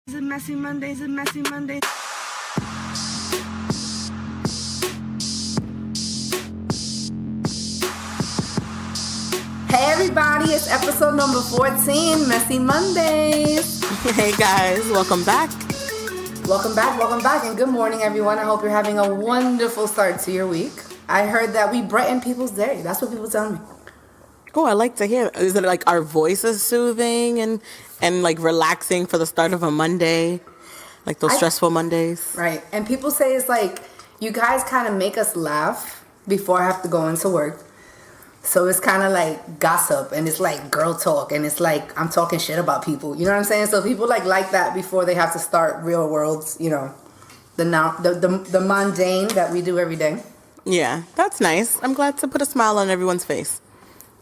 It's a messy Monday, it's a messy Monday. Hey everybody, it's episode number 14, Messy Mondays. Hey guys, welcome back. Welcome back, and good morning everyone. I hope you're having a wonderful start to your week. I heard that we brighten people's day. That's what people tell me. Oh, I like to hear. Is it like our voices soothing and like relaxing for the start of a Monday? Like those stressful Mondays? Right, and people say it's like, you guys kind of make us laugh before I have to go into work. So it's kind of like gossip, and it's like girl talk, and it's like I'm talking shit about people. You know what I'm saying? So people like that before they have to start real worlds, you know, the mundane that we do every day. Yeah, that's nice. I'm glad to put a smile on everyone's face.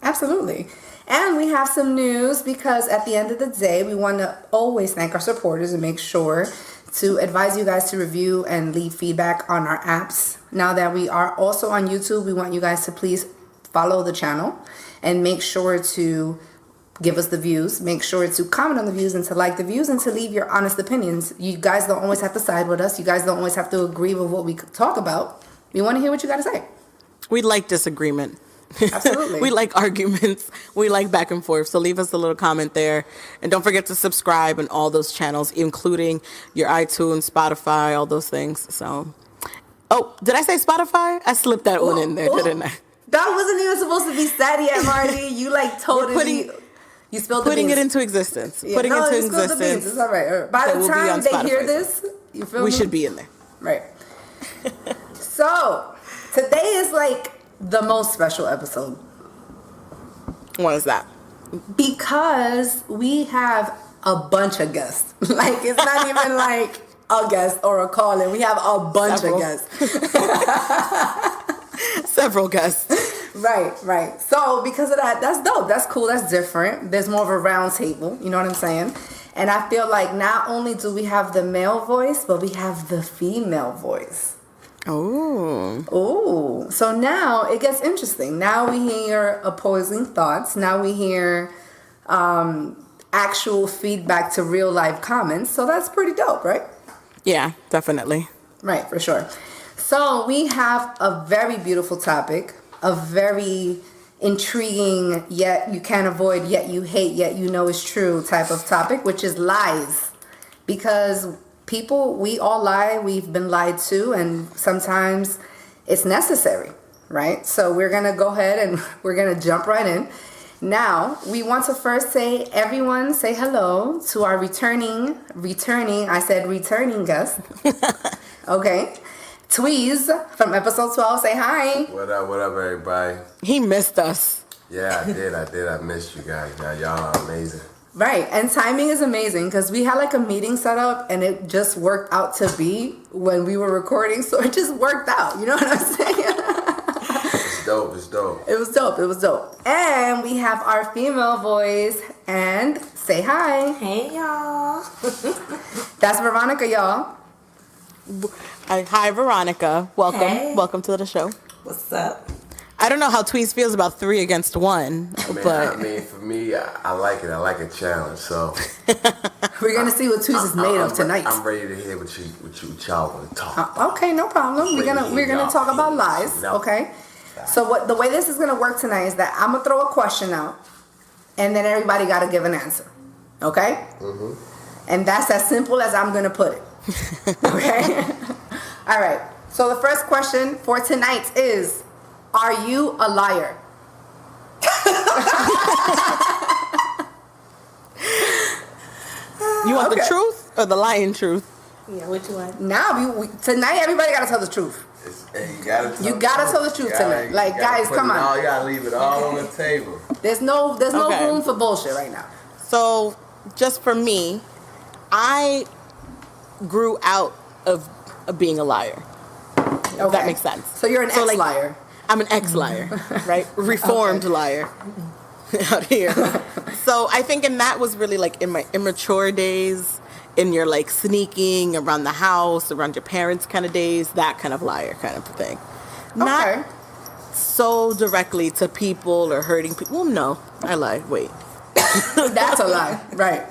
Absolutely. And we have some news because at the end of the day, we want to always thank our supporters and make sure to advise you guys to review and leave feedback on our apps. Now that we are also on YouTube, we want you guys to please follow the channel and make sure to give us the views. Make sure to comment on the views and to like the views and to leave your honest opinions. You guys don't always have to side with us. You guys don't always have to agree with what we talk about. We want to hear what you got to say. We like disagreement. Absolutely. We like arguments. We like back and forth. So leave us a little comment there. And don't forget to subscribe on all those channels, including your iTunes, Spotify, all those things. So, oh, did I say Spotify? I slipped that one in there, didn't I? That wasn't even supposed to be said yet, Marty. You like totally... You spilled the beans. Putting it into existence. Yeah, putting it into spilled the beans. existence. It's all right. By the time they hear this, you feel me? We should be in there. Right. So, today is like the most special episode. What is that? Because we have a bunch of guests. Like, it's not even like a guest or a call-in. We have a bunch of guests. Several guests. Right. So, because of that, that's dope. That's cool. That's different. There's more of a round table. You know what I'm saying? And I feel like not only do we have the male voice, but we have the female voice. Oh. So now it gets interesting. Now we hear opposing thoughts. Now we hear actual feedback to real life comments. So that's pretty dope, right? Yeah, definitely. Right, for sure. So we have a very beautiful topic, a very intriguing, yet you can't avoid, yet you hate, yet you know is true type of topic, which is lies. Because people, we all lie, we've been lied to, and sometimes it's necessary, right? So we're going to go ahead and we're going to jump right in. Now, we want to first say hello to our returning guest. Okay. Tweez from episode 12. Say hi. What up, everybody? He missed us. Yeah, I did. I missed you guys. Now, y'all are amazing. Right, and timing is amazing because we had like a meeting set up and it just worked out to be when we were recording, so it just worked out. You know what I'm saying? It's dope. It was dope. And we have our female voice, and say hi. Hey, y'all. That's Veronica, y'all. Hi, Veronica. Welcome. Hey. Welcome to the show. What's up? I don't know how Tweez feels about 3 against 1, but I mean, for me, I like it. I like a challenge. So we're gonna see what Tweez is made of tonight. I'm ready to hear what y'all want to talk about. Okay, no problem. We're gonna talk about lies. No. Okay. So the way this is gonna work tonight is that I'm gonna throw a question out, and then everybody gotta give an answer. Okay. Mm-hmm. And that's as simple as I'm gonna put it. Okay. All right. So the first question for tonight is: are you a liar? You want the truth or the lying truth? Yeah, which one? Now, tonight, everybody got to tell the truth. You gotta tell the truth tonight. Like, guys, come on. You gotta leave it all on the table. There's no Okay. room for bullshit right now. So, just for me, I grew out of being a liar. If that makes sense. So you're an ex-liar. I'm an ex-liar, right? Reformed liar out here. So I think, and that was really like in my immature days, in your like sneaking around the house, around your parents kind of days, that kind of liar kind of thing. Not so directly to people or hurting people. Well, no, I lied. Wait. That's a lie. Right.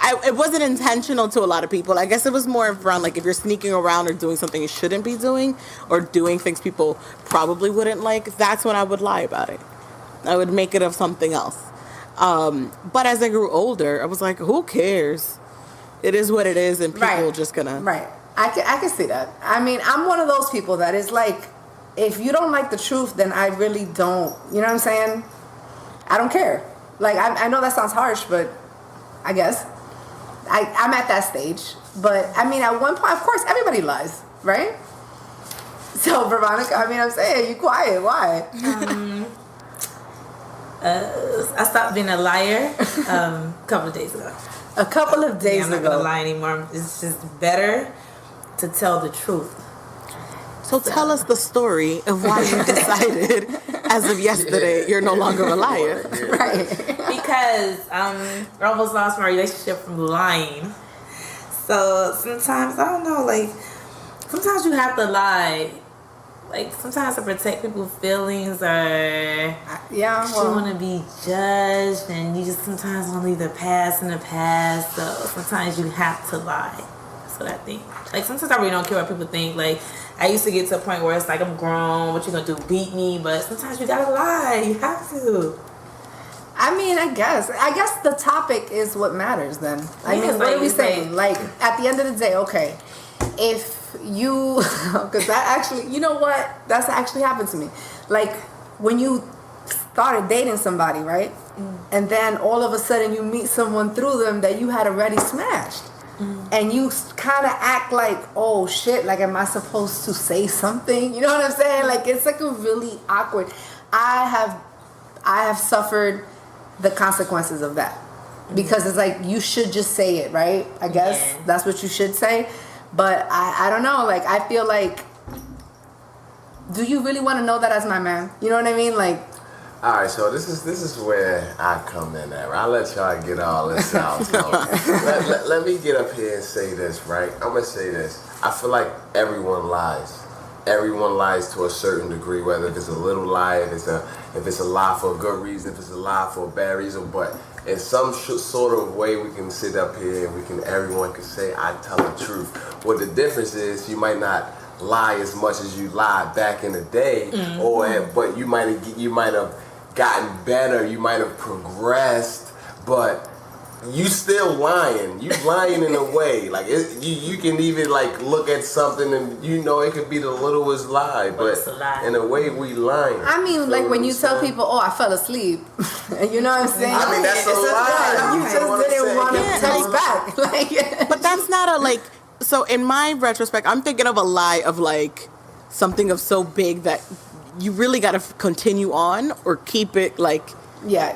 it wasn't intentional to a lot of people. I guess it was more around like if you're sneaking around or doing something you shouldn't be doing or doing things people probably wouldn't like, that's when I would lie about it. I would make it of something else. But as I grew older, I was like, who cares? It is what it is, and people just gonna... Right. I can see that. I mean, I'm one of those people that is like, if you don't like the truth, then I really don't. You know what I'm saying? I don't care. Like, I know that sounds harsh, but I guess I'm at that stage. But I mean, at one point, of course, everybody lies, right? So, Veronica, I mean, I'm saying, you quiet. Why? I stopped being a liar a couple of days ago. A couple of days I'm not ago. gonna lie anymore. It's just better to tell the truth. So tell us the story of why you decided, as of yesterday, you're no longer a liar. Right. Because I almost lost my relationship from lying. So sometimes, I don't know, like, sometimes you have to lie. Like, sometimes to protect people's feelings, or you want to be judged, and you just sometimes want to leave the past in the past. So sometimes you have to lie. That's what I think. Like, sometimes I really don't care what people think. Like, I used to get to a point where it's like, I'm grown, what you gonna do, beat me? But sometimes you gotta lie. You have to. I mean, I guess the topic is what matters then. I mean, what are we saying? Like, at the end of the day, okay, if you, because that actually, you know what? That's actually happened to me. Like, when you started dating somebody, right? And then all of a sudden you meet someone through them that you had already smashed. And you kind of act like, oh shit, like, am I supposed to say something? You know what I'm saying? Like, it's like a really awkward. I have suffered the consequences of that, because it's like, you should just say it, right? I guess that's what you should say. But I don't know. Like, I feel like, do you really want to know that as my man? You know what I mean? Like, all right, so this is where I come in at. Right? I'll let y'all get all this out. So let me get up here and say this, right? I'm gonna say this. I feel like everyone lies. Everyone lies to a certain degree, whether if it's a little lie, if it's a lie for a good reason, if it's a lie for a bad reason. But in some sort of way, we can sit up here and everyone can say, I tell the truth. What the difference is, you might not lie as much as you lied back in the day, but you might have gotten better, you might have progressed, but you still lying. You lying in a way. Like, you can even like look at something and you know it could be the littlest lie, but in a way we lying. I mean, like when you tell people, oh, I fell asleep. You know what I'm saying? I mean, that's a lie. You just didn't want to text back. Like, but that's not a, like, so in my retrospect, I'm thinking of a lie of like something of so big that you really got to continue on or keep it like,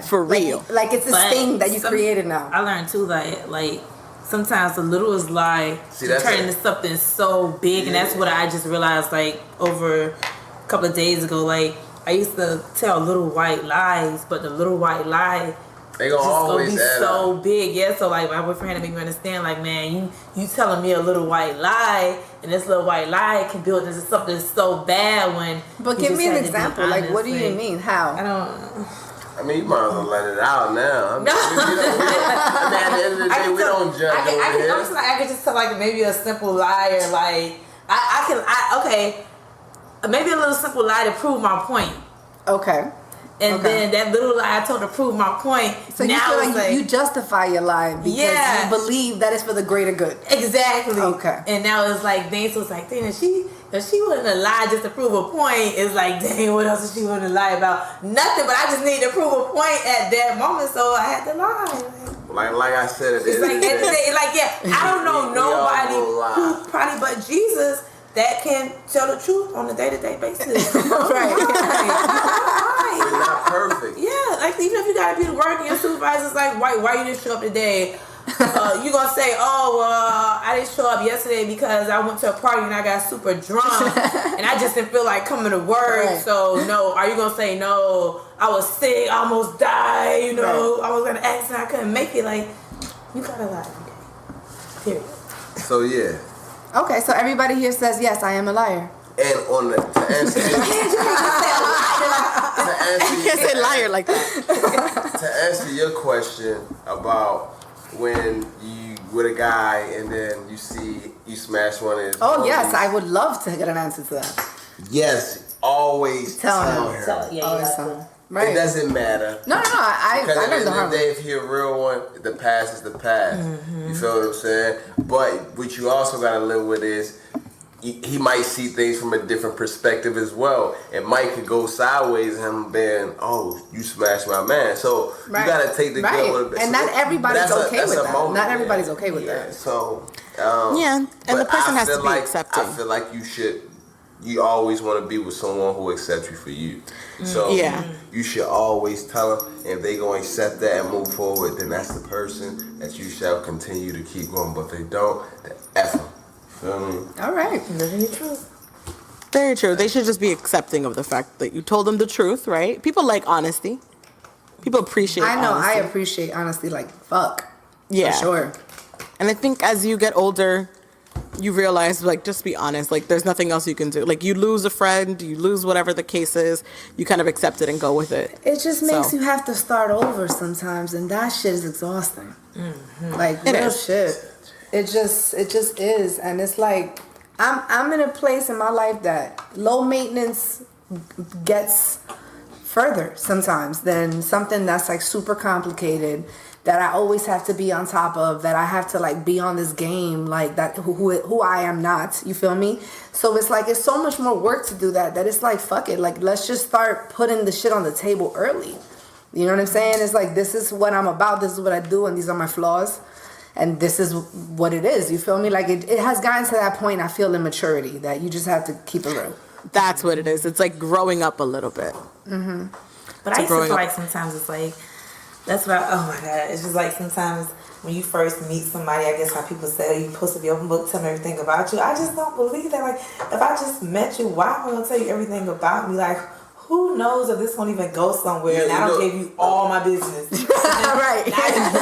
for real. Like it's this thing that you created now. I learned too that like sometimes the littlest lie can turn into something so big, and that's what I just realized like over a couple of days ago. Like, I used to tell little white lies, but the little white lie they gonna always be so big. Yeah, so like my boyfriend had to make me understand, like, man, you telling me a little white lie, and this little white lie can build into something so bad when. But give me an example. Like, what do you mean? How? I don't. I mean, you might as well let it out now. I mean, at the end of the day, we don't judge over here. I could just tell like maybe a simple lie, or like maybe a little simple lie to prove my point. Okay. And then that little lie I told to prove my point. So now you feel like you justify your lie because you believe that it's for the greater good. Exactly. Okay. And now it's like, dang, so it's like, dang, if she wouldn't have lied just to prove a point, it's like, dang, what else is she wouldn't lie about? Nothing, but I just need to prove a point at that moment, so I had to lie. Like I said, it's like, at the day, like, I don't know nobody who probably but Jesus that can tell the truth on a day-to-day basis. Right. We're not perfect. Yeah, like even if you gotta be to work and your supervisor's like, why you didn't show up today? You gonna say, oh, well, I didn't show up yesterday because I went to a party and I got super drunk and I just didn't feel like coming to work. Right. So no, are you gonna say no? I was sick, I almost died. You know, I was gonna accident, I couldn't make it. Like, you gotta lie every day. Period. So yeah. Okay, so everybody here says yes, I am a liar. And on the to answer you can't say liar like that. To answer your question about when you with a guy and then you smash one of his Oh homies? yes, I would love to get an answer to that. Yes, always tell her. Always tell her. Right. It doesn't matter. No. I Because at the learned end the of hard the way. day, if you're a real one, the past is the past. You feel what I'm saying? But what you also gotta live with is he might see things from a different perspective as well. It might could go sideways, him being, oh, you smashed my man. So you gotta take the good with it. And not everybody's okay with that. Moment, not everybody's okay with that. So and the person has to be accepting. I feel like you always want to be with someone who accepts you for you. So you should always tell them, if they gonna accept that and move forward, then that's the person that you shall continue to keep going. But if they don't, then F them. Feel me? All right. Living your truth. Very true. They should just be accepting of the fact that you told them the truth, right? People like honesty. People appreciate I know. honesty. I appreciate honesty. Like fuck. Yeah. For sure. And I think as you get older, you realize, like, just be honest. Like, there's nothing else you can do. Like, you lose a friend, you lose whatever the case is, you kind of accept it and go with it. It just makes you have to start over sometimes, and that shit is exhausting. Like real shit. It just is, and it's like I'm in a place in my life that low maintenance gets further sometimes than something that's like super complicated, that I always have to be on top of, that I have to like be on this game, like that who I am not, you feel me? So it's like, it's so much more work to do that it's like, fuck it, like let's just start putting the shit on the table early. You know what I'm saying? It's like, this is what I'm about, this is what I do, and these are my flaws, and this is what it is, you feel me? Like it has gotten to that point, I feel, in maturity, that you just have to keep it real. That's what it is. It's like growing up a little bit. Mm-hmm. But I used to feel like sometimes it's like, that's what oh my God, it's just like sometimes when you first meet somebody, I guess how people say you're supposed to be open book, tell me everything about you. I just don't believe that. Like, if I just met you, why am I going to tell you everything about me? Like, who knows if this won't even go somewhere and I don't give you all my business. Right. I know,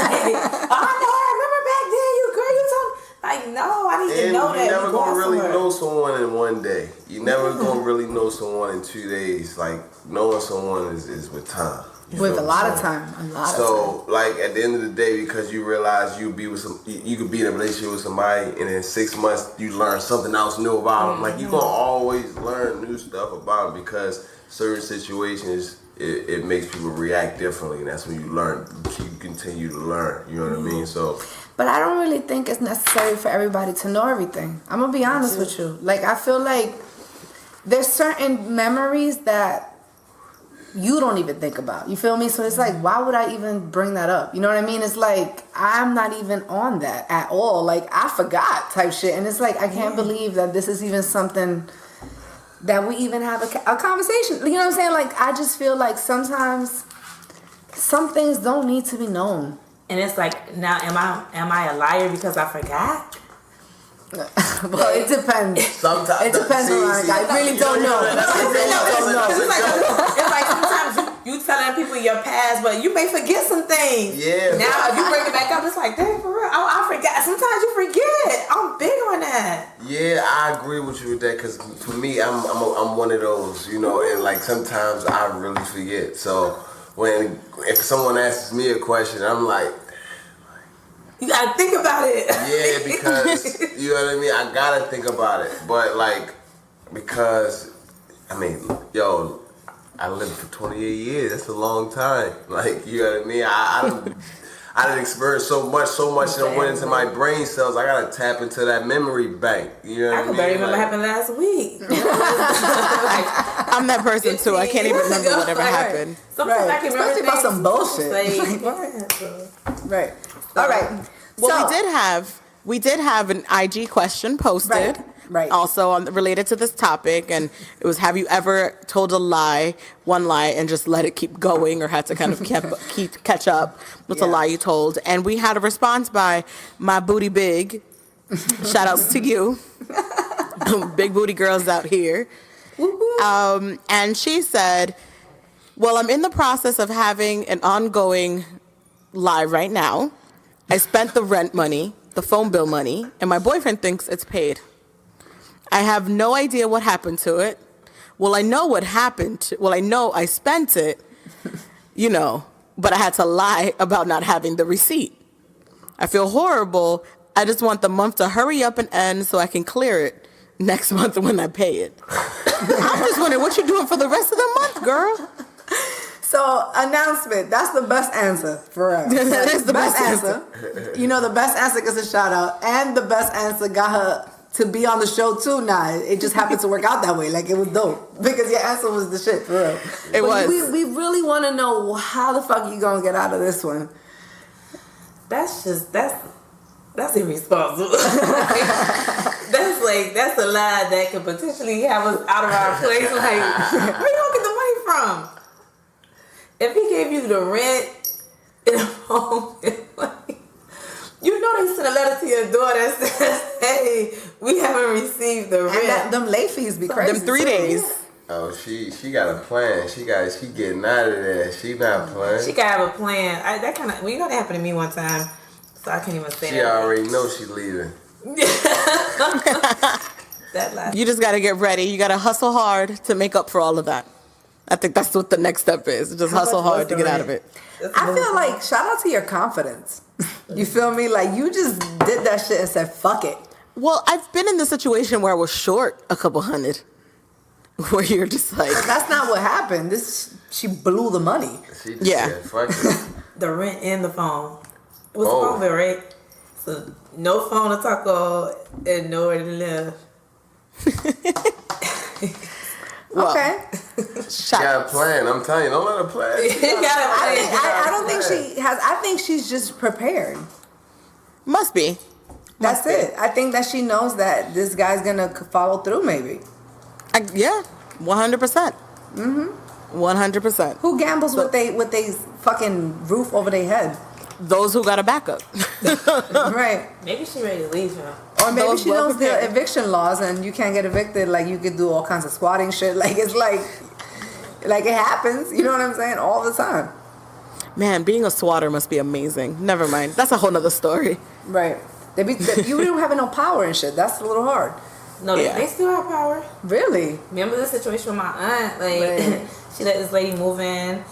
I remember back then, you told me. Like, no, I need to know that. You're never going to really somewhere. know someone in one day. You're never going to really know someone in 2 days. Like, knowing someone is with time. With a lot of time. So, like, at the end of the day, because you realize you could be in a relationship with somebody, and in 6 months you learn something else new about them. Like, you're gonna always learn new stuff about them, because certain situations it makes people react differently, and that's when you learn. You continue to learn. You know what I mean? So. But I don't really think it's necessary for everybody to know everything. I'm gonna be honest with you. Like, I feel like there's certain memories that you don't even think about. You feel me? So it's like, why would I even bring that up? You know what I mean? It's like, I'm not even on that at all. Like, I forgot type shit. And it's like, I can't believe that this is even something that we even have a conversation. You know what I'm saying? Like, I just feel like sometimes some things don't need to be known. And it's like, now am I a liar because I forgot? Well, it depends. Sometimes It depends on I really don't know. It's like sometimes you telling people your past, but you may forget some things. Yeah. Now if you bring it back up, it's like, dang, for real, I forgot. Sometimes you forget. I'm big on that. Yeah, I agree with you with that, because for me, I'm one of those, you know, and like sometimes I really forget. So if someone asks me a question, I'm like, you gotta think about it. yeah, because you know what I mean. I gotta think about it, but like, because I mean, yo, I lived for 28 years. That's a long time. Like, you know what I mean. I didn't experience so much that went into my brain cells. I gotta tap into that memory bank. You know what I mean? I can barely remember what happened last week. I'm that person too. I can't even remember whatever happened. Sometimes I can remember Especially about some bullshit. Right. All right. Well, So- we did have an IG question posted. Right. Also related to this topic, and it was, have you ever told one lie, and just let it keep going, or had to kind of catch up with a lie you told? And we had a response by My Booty Big. Shout outs to you. Big booty girls out here. And she said, well, I'm in the process of having an ongoing lie right now. I spent the rent money, the phone bill money, and my boyfriend thinks it's paid. I have no idea what happened to it. Well, I know what happened. I know I spent it, but I had to lie about not having the receipt. I feel horrible. I just want the month to hurry up and end so I can clear it next month when I pay it. I'm just wondering what you're doing for the rest of the month, girl. So, announcement. That's the best answer for us. That is the best answer. You know, the best answer gets a shout out. And the best answer got her to be on the show too now. It just happened to work out that way. Like, it was dope. Because your answer was the shit, for real. It was. We really want to know how the fuck you going to get out of this one. That's irresponsible. That's a lie that could potentially have us out of our place. Like, where you gonna get the money from? If he gave you the rent in a home, you know they sent a letter to your door that says, "Hey, we haven't received the rent." And them late fees be crazy. Them 3 days. Oh, she got a plan. She getting out of there. She not playing. She gotta have a plan. That happened to me one time, so I can't even say She that. already know she leaving. That lie. You just got to get ready. You got to hustle hard to make up for all of that. I think that's what the next step is. Just hustle hard to get out of it. I feel like, shout out to your confidence. You feel me? Like, you just did that shit and said, fuck it. Well, I've been in the situation where I was short a couple hundred. Where you're just like... That's not what happened. She blew the money. She just Yeah. said, fuck it. The rent and the phone. It was Oh. a phone bill, right? So no phone to talk on and nowhere to live. Well, Okay. She got a plan. I'm telling you, don't let her play. I don't think she has. I think she's just prepared. Must be. That's it. I think that she knows that this guy's gonna follow through. Maybe. Yeah, 100%. 100%. Who gambles with they fucking roof over their head? Those who got a backup. Right. Maybe she ready to leave him. Or maybe Those she well knows the prepared. eviction laws and you can't get evicted. Like, you could do all kinds of squatting shit. Like, it's like it happens. You know what I'm saying? All the time. Man, being a swatter must be amazing. Never mind. That's a whole nother story. Right. You don't have no power and shit. That's a little hard. No, Yeah. they still have power. Really? Remember the situation with my aunt? Like, Right. she let this lady move in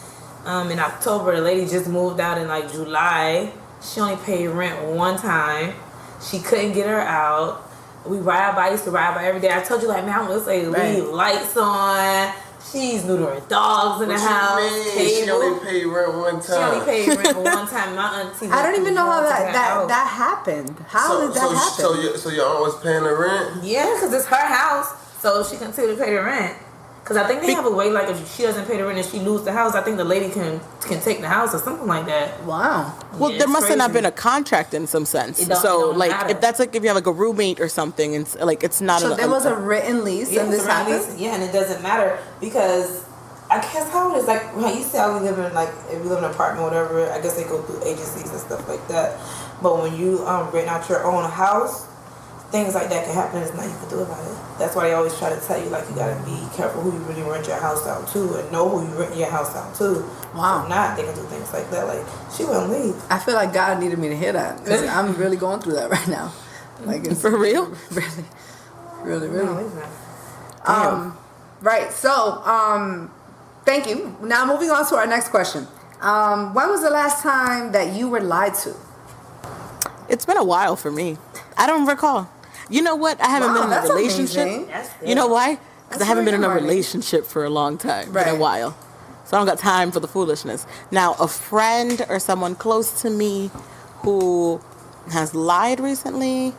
October. The lady just moved out in like July. She only paid rent one time. She couldn't get her out. We ride by, used to ride by every day. I told you, like, man, I want to say leave lights on. She's neutering dogs in the house. She Cable. only paid rent one She only time. paid rent one time. My auntie. I don't even know how went through that happened. How did that happen? So your aunt was paying the rent? Yeah, because it's her house, so she continued to pay the rent. Because I think they have a way, like, if she doesn't pay the rent and she loses the house, I think the lady can take the house or something like that. Wow. Well, Yeah, there it's must have not crazy. been a contract in some sense. It don't like, matter. if that's like if you have like a roommate or something, and like it's not. So there was a written lease and this it's around happened? these- yeah, and it doesn't matter because I guess how it is, like, when you say we live in, like, if you live in an apartment or whatever, I guess they go through agencies and stuff like that. But when you rent out your own house, things like that can happen. There's nothing you can do about it. That's why they always try to tell you, like, you gotta be careful who you really rent your house out to and know who you rent your house out to. Wow. If not, they can do things like that. Like, she wouldn't leave. I feel like God needed me to hear that because I'm really going through that right now. Like, it's For real? really. No, he's not. Right. So, thank you. Now moving on to our next question. When was the last time that you were lied to? It's been a while for me. I don't recall. You know what? I haven't been in a that's relationship. amazing. That's good. You know why? Because That's I haven't been in a very rewarding. relationship for a long time. Right. Been a while. So I don't got time for the foolishness. Now, a friend or someone close to me who has lied recently,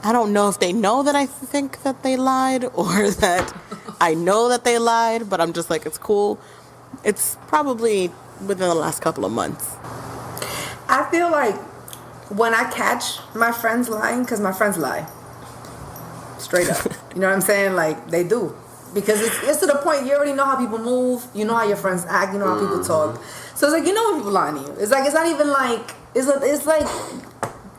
I don't know if they know that I think that they lied or that I know that they lied, but I'm just like, it's cool. It's probably within the last couple of months. I feel like when I catch my friends lying, because my friends lie. Straight up. You know what I'm saying? Like, they do. Because it's to the point you already know how people move, you know how your friends act, you know how people talk. So it's like, you know when people lying to you. It's like, it's not even like, it's like,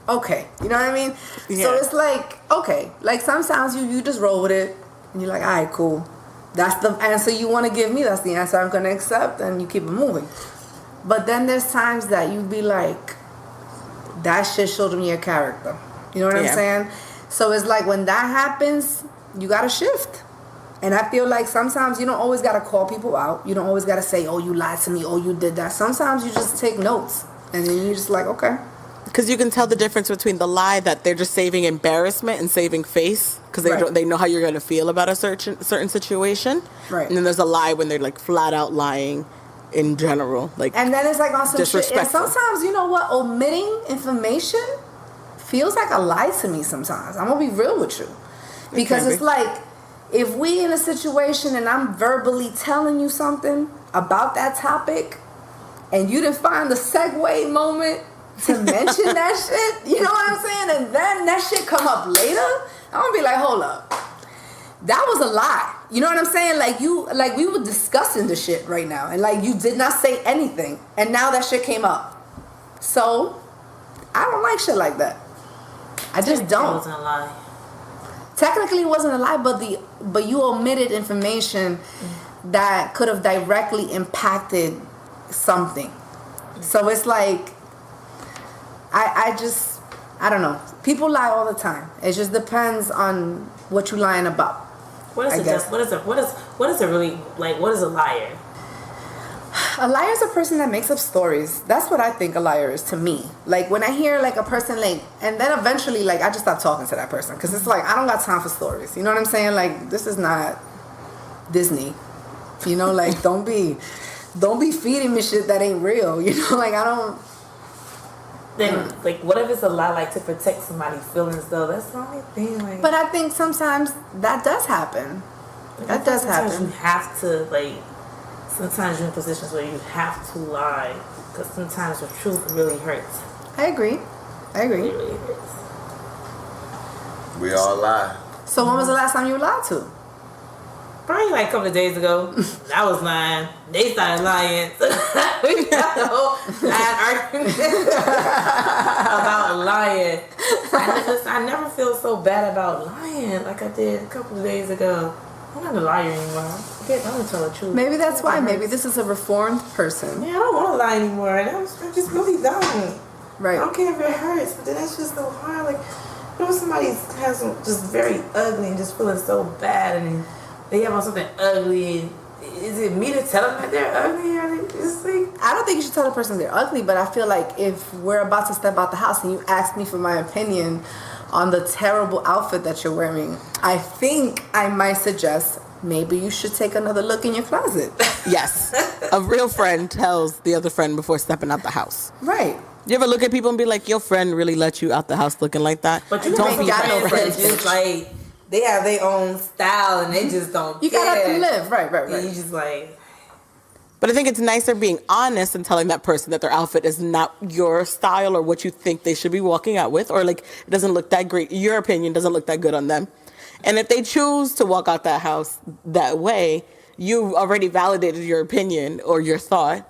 okay. You know what I mean? Yeah. So it's like, okay. Like, sometimes you just roll with it, and you're like, all right, cool. That's the answer you want to give me. That's the answer I'm going to accept, and you keep it moving. But then there's times that you be like, that shit showed me your character. You know what I'm Yeah. saying? So it's like when that happens, you got to shift. And I feel like sometimes you don't always got to call people out. You don't always got to say, oh, you lied to me. Oh, you did that. Sometimes you just take notes. And then you're just like, okay. Because you can tell the difference between the lie that they're just saving embarrassment and saving face because they know how you're going to feel about a certain situation. Right. And then there's a lie when they're like flat out lying in general. Like, and then it's like on some shit. And disrespectful. sometimes, you know what? Omitting information feels like a lie to me sometimes. I'm going to be real with you. Because it's like, if we in a situation and I'm verbally telling you something about that topic and you didn't find the segue moment to mention that shit, you know what I'm saying? And then that shit come up later, I'm gonna be like, hold up. That was a lie. You know what I'm saying? Like we were discussing the shit right now and like you did not say anything and now that shit came up. So, I don't like shit like that. I just don't. It wasn't a lie. Technically, it wasn't a lie, but you omitted information that could have directly impacted something. So it's like, I don't know. People lie all the time. It just depends on what you're lying about. What is it really like? What is a liar? A liar is a person that makes up stories. That's what I think a liar is to me. Like when I hear like a person like, and then eventually like I just stop talking to that person because it's like I don't got time for stories. You know what I'm saying? Like this is not Disney. You know, like don't be feeding me shit that ain't real. You know, like I don't. Then like what if it's a lie like to protect somebody's feelings though? That's the only thing. Like, but I think sometimes that does happen. That does happen. You have to like. Sometimes you're in positions where you have to lie because sometimes the truth really hurts. I agree. It really hurts. We all lie. So when was the last time you lied to? Probably like a couple of days ago. I was lying. They started lying. We got the whole argument about lying. I never feel so bad about lying like I did a couple of days ago. I'm not a liar anymore. I'm gonna tell the truth. Maybe that's why. Maybe this is a reformed person. Yeah, I don't want to lie anymore. I'm just really done. Right. I don't care if it hurts, but then that's just so hard. Like, you know, somebody has just very ugly and just feeling so bad, and they have on something ugly. And is it me to tell them that they're ugly? I don't think you should tell the person they're ugly, but I feel like if we're about to step out the house and you ask me for my opinion on the terrible outfit that you're wearing, I think I might suggest maybe you should take another look in your closet. Yes. A real friend tells the other friend before stepping out the house. Right. You ever look at people and be like, your friend really let you out the house looking like that? But you don't got no friends. Just like, they have their own style and they just don't You gotta have to live. Right. And you just like... But I think it's nicer being honest and telling that person that their outfit is not your style or what you think they should be walking out with, or like it doesn't look that great. Your opinion doesn't look that good on them. And if they choose to walk out that house that way, you already validated your opinion or your thought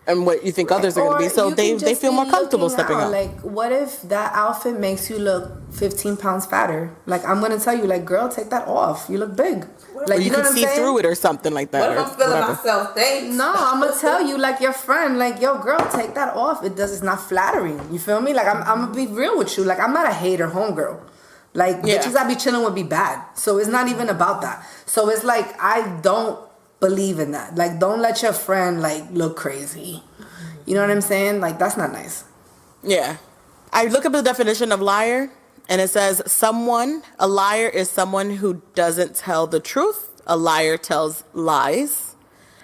and what you think others are going to be. So they feel more comfortable stepping out. Like, what if that outfit makes you look 15 pounds fatter? Like, I'm going to tell you, like, girl, take that off. You look big. Like, or you could see through it or something like that. What if I'm feeling myself? Thanks. No, I'm gonna tell you, like your friend, like yo, girl, take that off. It's not flattering. You feel me? Like I'm gonna be real with you. Like I'm not a hater, homegirl. Like bitches I be chilling would be bad. So it's not even about that. So it's like I don't believe in that. Like don't let your friend like look crazy. You know what I'm saying? Like that's not nice. Yeah. I look up the definition of liar. And it says a liar is someone who doesn't tell the truth. A liar tells lies.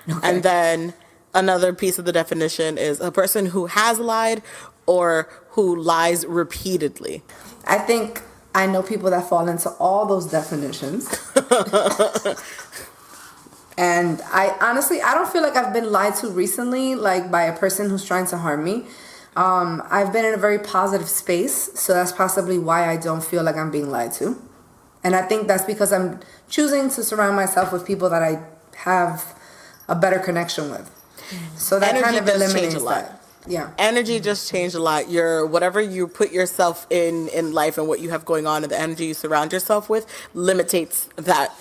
Okay. And then another piece of the definition is a person who has lied or who lies repeatedly. I think I know people that fall into all those definitions. And I don't feel like I've been lied to recently, like by a person who's trying to harm me. I've been in a very positive space, so that's possibly why I don't feel like I'm being lied to. And I think that's because I'm choosing to surround myself with people that I have a better connection with. So that kind of eliminates that. Yeah. Energy just changed a lot. Whatever you put yourself in life and what you have going on and the energy you surround yourself with limitates that.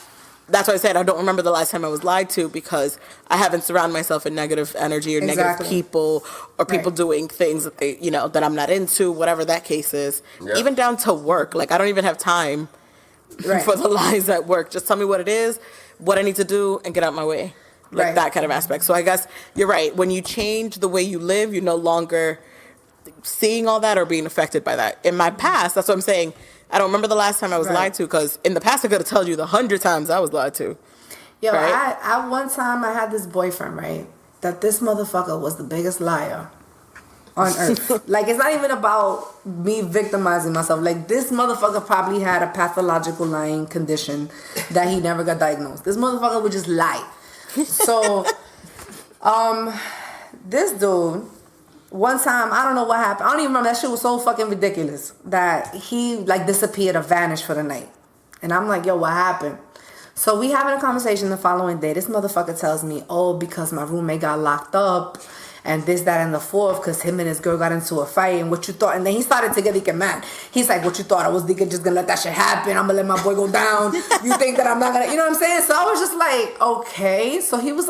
That's why I said I don't remember the last time I was lied to, because I haven't surrounded myself in negative energy or negative people or people doing things that that I'm not into, whatever that case is. Yep. Even down to work. Like I don't even have time for the lies at work. Just tell me what it is, what I need to do, and get out my way. like that kind of aspect. So I guess you're right. When you change the way you live, you're no longer seeing all that or being affected by that. In my past, that's what I'm saying. I don't remember the last time I was lied to, because in the past I could have told you the 100 times I was lied to. Yo, right? I one time I had this boyfriend, right? That this motherfucker was the biggest liar on earth. Like, it's not even about me victimizing myself. Like, this motherfucker probably had a pathological lying condition that he never got diagnosed. This motherfucker would just lie. So, this dude, one time, I don't know what happened. I don't even remember. That shit was so fucking ridiculous that he, like, disappeared or vanished for the night. And I'm like, yo, what happened? So we having a conversation the following day. This motherfucker tells me, oh, because my roommate got locked up and this, that, and the fourth, because him and his girl got into a fight, and what you thought. And then he started to get mad. He's like, what you thought? I was just gonna let that shit happen. I'm gonna let my boy go down. You think that I'm not gonna, you know what I'm saying? So I was just like, okay. So he was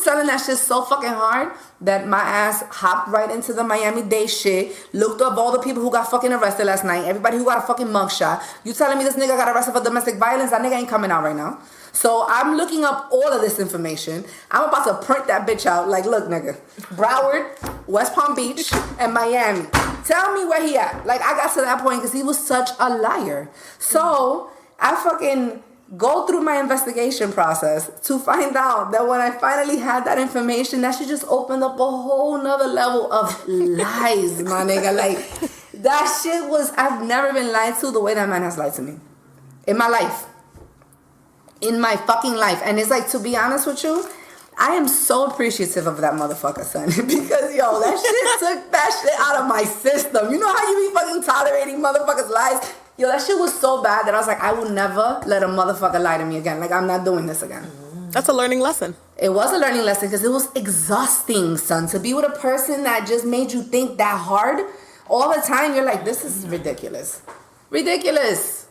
selling that shit so fucking hard that my ass hopped right into the Miami-Dade shit, looked up all the people who got fucking arrested last night, everybody who got a fucking mugshot. You telling me this nigga got arrested for domestic violence? That nigga ain't coming out right now. So I'm looking up all of this information. I'm about to print that bitch out. Like, look, nigga, Broward, West Palm Beach, and Miami. Tell me where he at. Like, I got to that point because he was such a liar. So I fucking go through my investigation process to find out that when I finally had that information, that shit just opened up a whole nother level of lies, my nigga. Like, that shit was, I've never been lied to the way that man has lied to me. In my life. In my fucking life. And it's like, to be honest with you, I am so appreciative of that motherfucker, son. Because, yo, that shit took that shit out of my system. You know how you be fucking tolerating motherfuckers' lies? Yo, that shit was so bad that I was like, I will never let a motherfucker lie to me again. Like, I'm not doing this again. That's a learning lesson. It was a learning lesson because it was exhausting, son. To be with a person that just made you think that hard all the time, you're like, this is ridiculous. Ridiculous.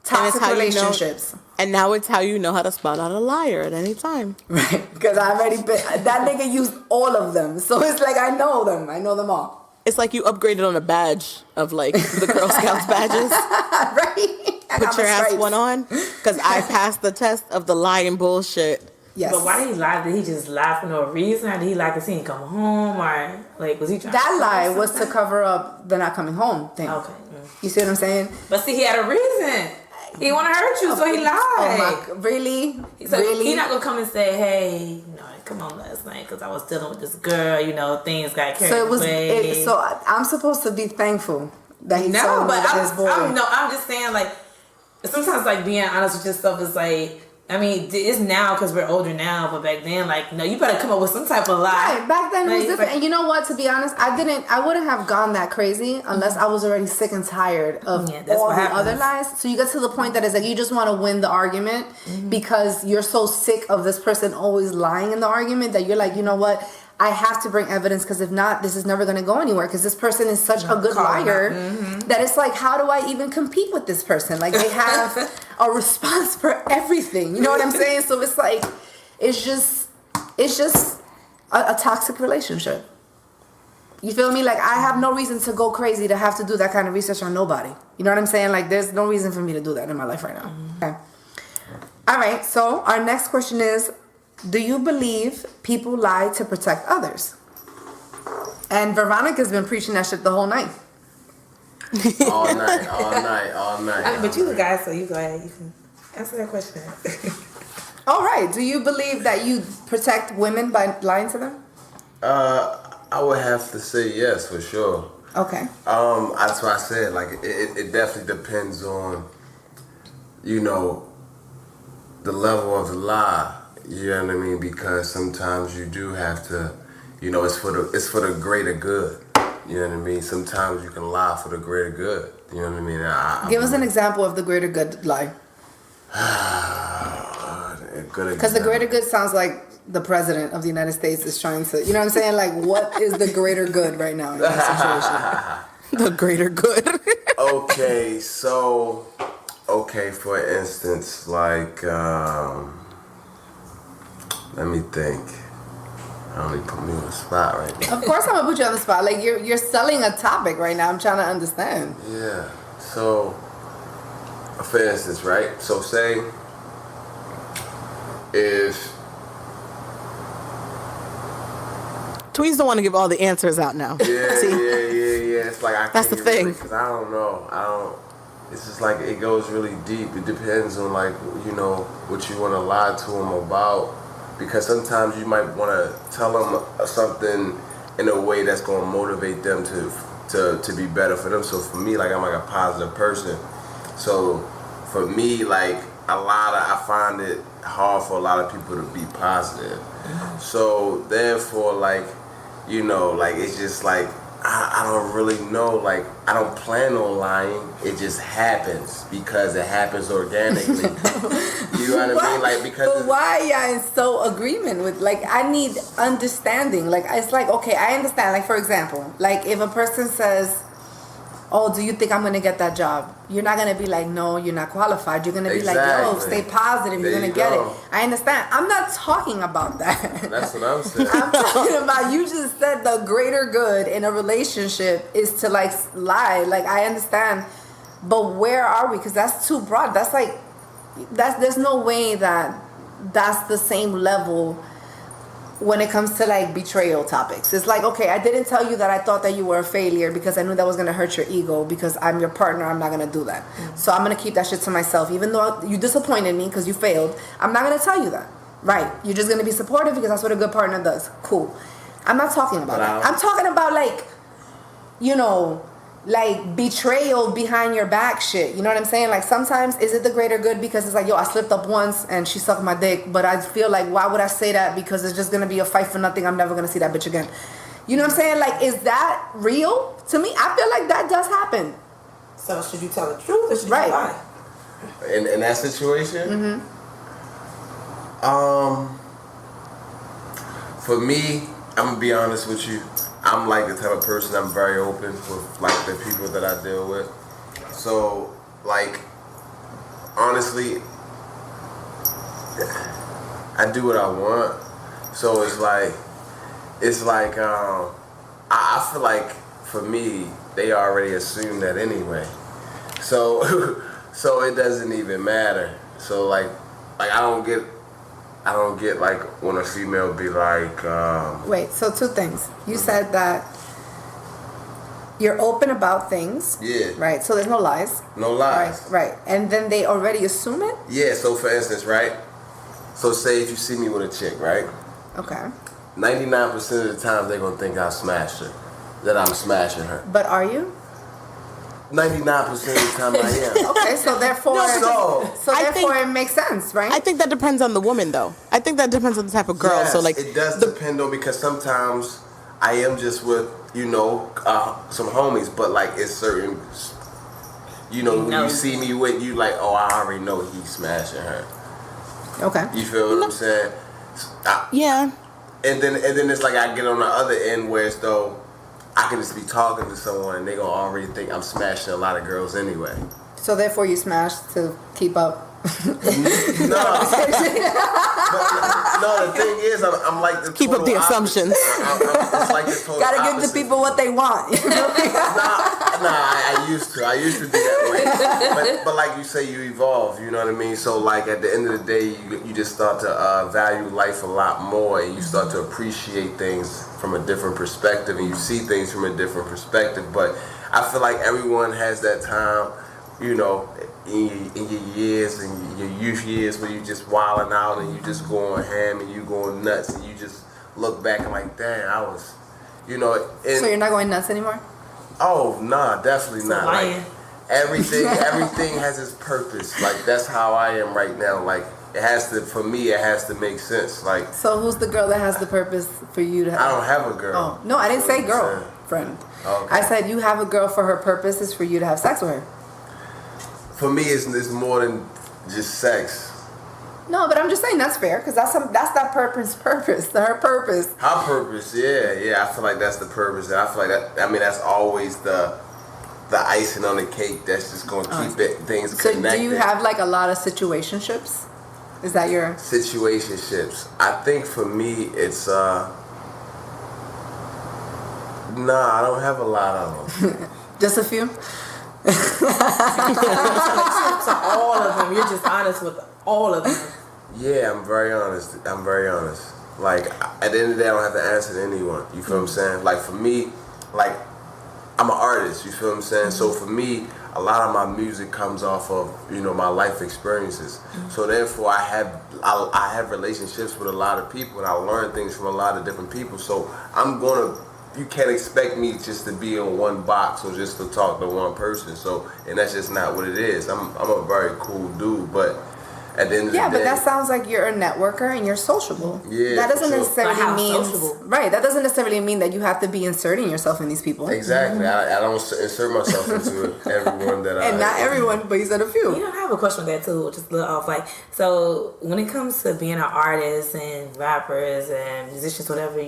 Toxic relationships. And now it's how you know how to spot out a liar at any time. Right. Because I already been, that nigga used all of them. So it's like, I know them. I know them all. It's like you upgraded on a badge of, like, the Girl Scouts badges. Right. Put your ass one on. Because I passed the test of the lying bullshit. Yes. But why did he lie? Did he just lie for no reason? Or did he lie because he didn't come home? Or, like, was he trying that to lie was to cover up the not coming home thing. Okay. You see what I'm saying? But see, he had a reason. He want to hurt you, so he lied. Oh my, really? So really? He not going to come and say, hey, you know, I come home last night because I was dealing with this girl, you know, things got carried away. So I'm supposed to be thankful that he told me this boy. I'm just saying, like, sometimes, like, being honest with yourself is like, I mean, it's now because we're older now, but back then, like, no, you better come up with some type of lie. Right, back then it was like, different. And you know what, to be honest, I wouldn't have gone that crazy unless I was already sick and tired of all the other lies. So you get to the point that it's like you just want to win the argument because you're so sick of this person always lying in the argument that you're like, you know what, I have to bring evidence because if not, this is never going to go anywhere because this person is such a good liar that it's like, how do I even compete with this person? Like, they have a response for everything. You know what I'm saying? So it's like, it's just a toxic relationship. You feel me? Like, I have no reason to go crazy to have to do that kind of research on nobody. You know what I'm saying? Like, there's no reason for me to do that in my life right now. Okay. All right. So our next question is, do you believe people lie to protect others? And Veronica's been preaching that shit the whole night. all night. But you the guy, so you go ahead. You can answer that question. All right. Do you believe that you protect women by lying to them? I would have to say yes, for sure. Okay. That's why I said, like, it definitely depends on, you know, the level of the lie. You know what I mean? Because sometimes you do have to, you know, it's for the greater good. You know what I mean? Sometimes you can lie for the greater good. You know what I mean? Give us an example of the greater good lie. Because the greater good sounds like the president of the United States is trying to, you know what I'm saying? Like, what is the greater good right now in that situation? The greater good. Okay, so, for instance, like, let me think. I only put me on the spot right now. Of course I'm gonna put you on the spot. Like, you're selling a topic right now. I'm trying to understand. Yeah. So, for instance, right? So say if Tweez don't want to give all the answers out now. Yeah, See? yeah. It's like I That's can't the thing. because I don't know. It's just like it goes really deep. It depends on like what you want to lie to them about, because sometimes you might want to tell them something in a way that's going to motivate them to be better for them. So for me, like I'm like a positive person. So for me, like I find it hard for a lot of people to be positive. So therefore, like it's just like I don't really know. Like I don't plan on lying. It just happens because it happens organically. You know what I mean? Like because. But why y'all in so agreement with? Like I need understanding. Like it's like okay, I understand. Like for example, like if a person says, "Oh, do you think I'm gonna get that job?" You're not gonna be like, "No, you're not qualified." You're gonna be like, "Yo, stay positive. You're gonna get it." I understand. I'm not talking about that. That's what I'm saying. I'm talking about you just said the greater good in a relationship is to like lie. Like I understand, but where are we? Because that's too broad. That's like there's no way that's the same level when it comes to like betrayal topics. It's like, okay, I didn't tell you that I thought that you were a failure because I knew that was gonna hurt your ego, because I'm your partner. I'm not gonna do that. So I'm gonna keep that shit to myself. Even though you disappointed me because you failed, I'm not gonna tell you that. Right? You're just gonna be supportive because that's what a good partner does. Cool. I'm not talking about that. I'm talking about like, like betrayal behind your back shit. You know what I'm saying? Like sometimes is it the greater good because it's like, yo, I slipped up once and she sucked my dick, but I feel like why would I say that, because it's just gonna be a fight for nothing. I'm never gonna see that bitch again. You know what I'm saying? Like, is that real? To me, I feel like that does happen. So should you tell the truth or should you lie? In that situation? For me, I'm gonna be honest with you. I'm like the type of person, I'm very open with like the people that I deal with. So like honestly, I do what I want. So it's like I feel like for me, they already assume that anyway. So so it doesn't even matter. So like I don't get like when a female be like wait, so two things. You said that you're open about things. Yeah. Right. So there's no lies. No lies. Right. And then they already assume it? Yeah, so for instance, right? So say if you see me with a chick, right? Okay. 99% of the time they're gonna think I smashed her. That I'm smashing her. But are you? 99% of the time I am. Okay, so therefore, it makes sense, right? I think that depends on the woman, though. I think that depends on the type of girl. Yes, so like it does depend on, because sometimes I am just with some homies, but like it's certain, when you see me with you, like, oh, I already know he's smashing her. Okay. You feel what I'm saying? yeah. And then it's like I get on the other end where it's though I can just be talking to someone and they gonna already think I'm smashing a lot of girls anyway. So therefore you smash to keep up. No, the thing is, I'm like the keep up the assumptions. It's like the total Gotta opposite. give the people what they want. I used to be that way. But like you say, you evolve. You know what I mean? So like at the end of the day, you just start to value life a lot more, and you start to appreciate things from a different perspective, and you see things from a different perspective. But I feel like everyone has that time, in your years and your youth years where you just wilding out and you just going ham and you going nuts and you just look back and like, damn, I was, And, so you're not going nuts anymore? Oh, nah, definitely not. Lying. Like everything has its purpose. Like that's how I am right now. Like for me, it has to make sense. Like. So who's the girl that has the purpose for you to have? I don't have a girl. Oh, no, I didn't say girlfriend. Okay. I said you have a girl for her purpose is for you to have sex with her. For me, it's more than just sex. No, but I'm just saying that's fair because that's that purpose. Her purpose. Her purpose, yeah. I feel like that's the purpose, and I feel like that. I mean, that's always the icing on the cake. That's just gonna keep things connected. So do you have like a lot of situationships? Is that your situationships? I think for me, it's nah. I don't have a lot of them. Just a few. To all of them, you're just honest with all of them. Yeah, I'm very honest. Like at the end of the day, I don't have to answer to anyone. You feel what I'm saying? Like for me, like I'm an artist. You feel what I'm saying? So for me, a lot of my music comes off of my life experiences. So therefore, I have relationships with a lot of people, and I learn things from a lot of different people. So you can't expect me just to be in one box or just to talk to one person. So, and that's just not what it is. I'm a very cool dude, but at the end of the day, but that sounds like you're a networker and you're sociable. Yeah, that doesn't necessarily mean sociable. Right. That doesn't necessarily mean that you have to be inserting yourself in these people. Exactly. I don't insert myself into everyone that and not everyone, but you said a few. You know, I have a question with that too, just a little off. Like, so when it comes to being an artist and rappers and musicians, whatever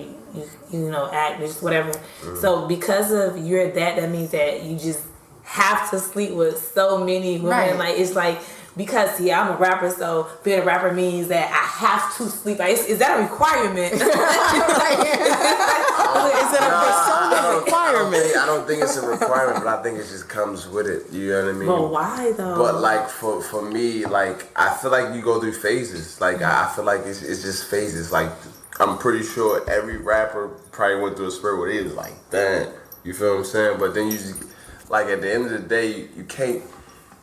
actors, whatever. So because of you're that means that you just have to sleep with so many women. Right. Like it's like. Because I'm a rapper, so being a rapper means that I have to sleep. Like, is that a requirement? Is it a persona requirement? I don't think it's a requirement, but I think it just comes with it. You know what I mean? But why though? But like for me, like I feel like you go through phases. Like I feel like it's just phases. Like I'm pretty sure every rapper probably went through a spurt where he was like, damn, you feel what I'm saying? But then you just, like at the end of the day, you can't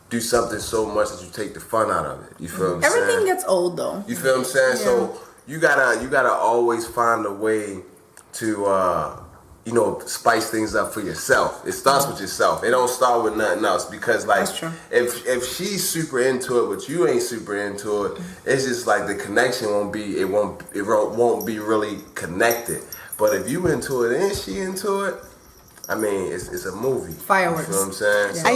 do something so much that you take the fun out of it. You feel what I'm saying? Everything gets old though. You feel what I'm saying? Yeah. So you gotta always find a way to spice things up for yourself. It starts with yourself. It don't start with nothing else, because like if she's super into it but you ain't super into it, it's just like the connection won't be really connected. But if you into it and she into it, I mean it's a movie. Fireworks. You know what I'm saying? Yeah. So,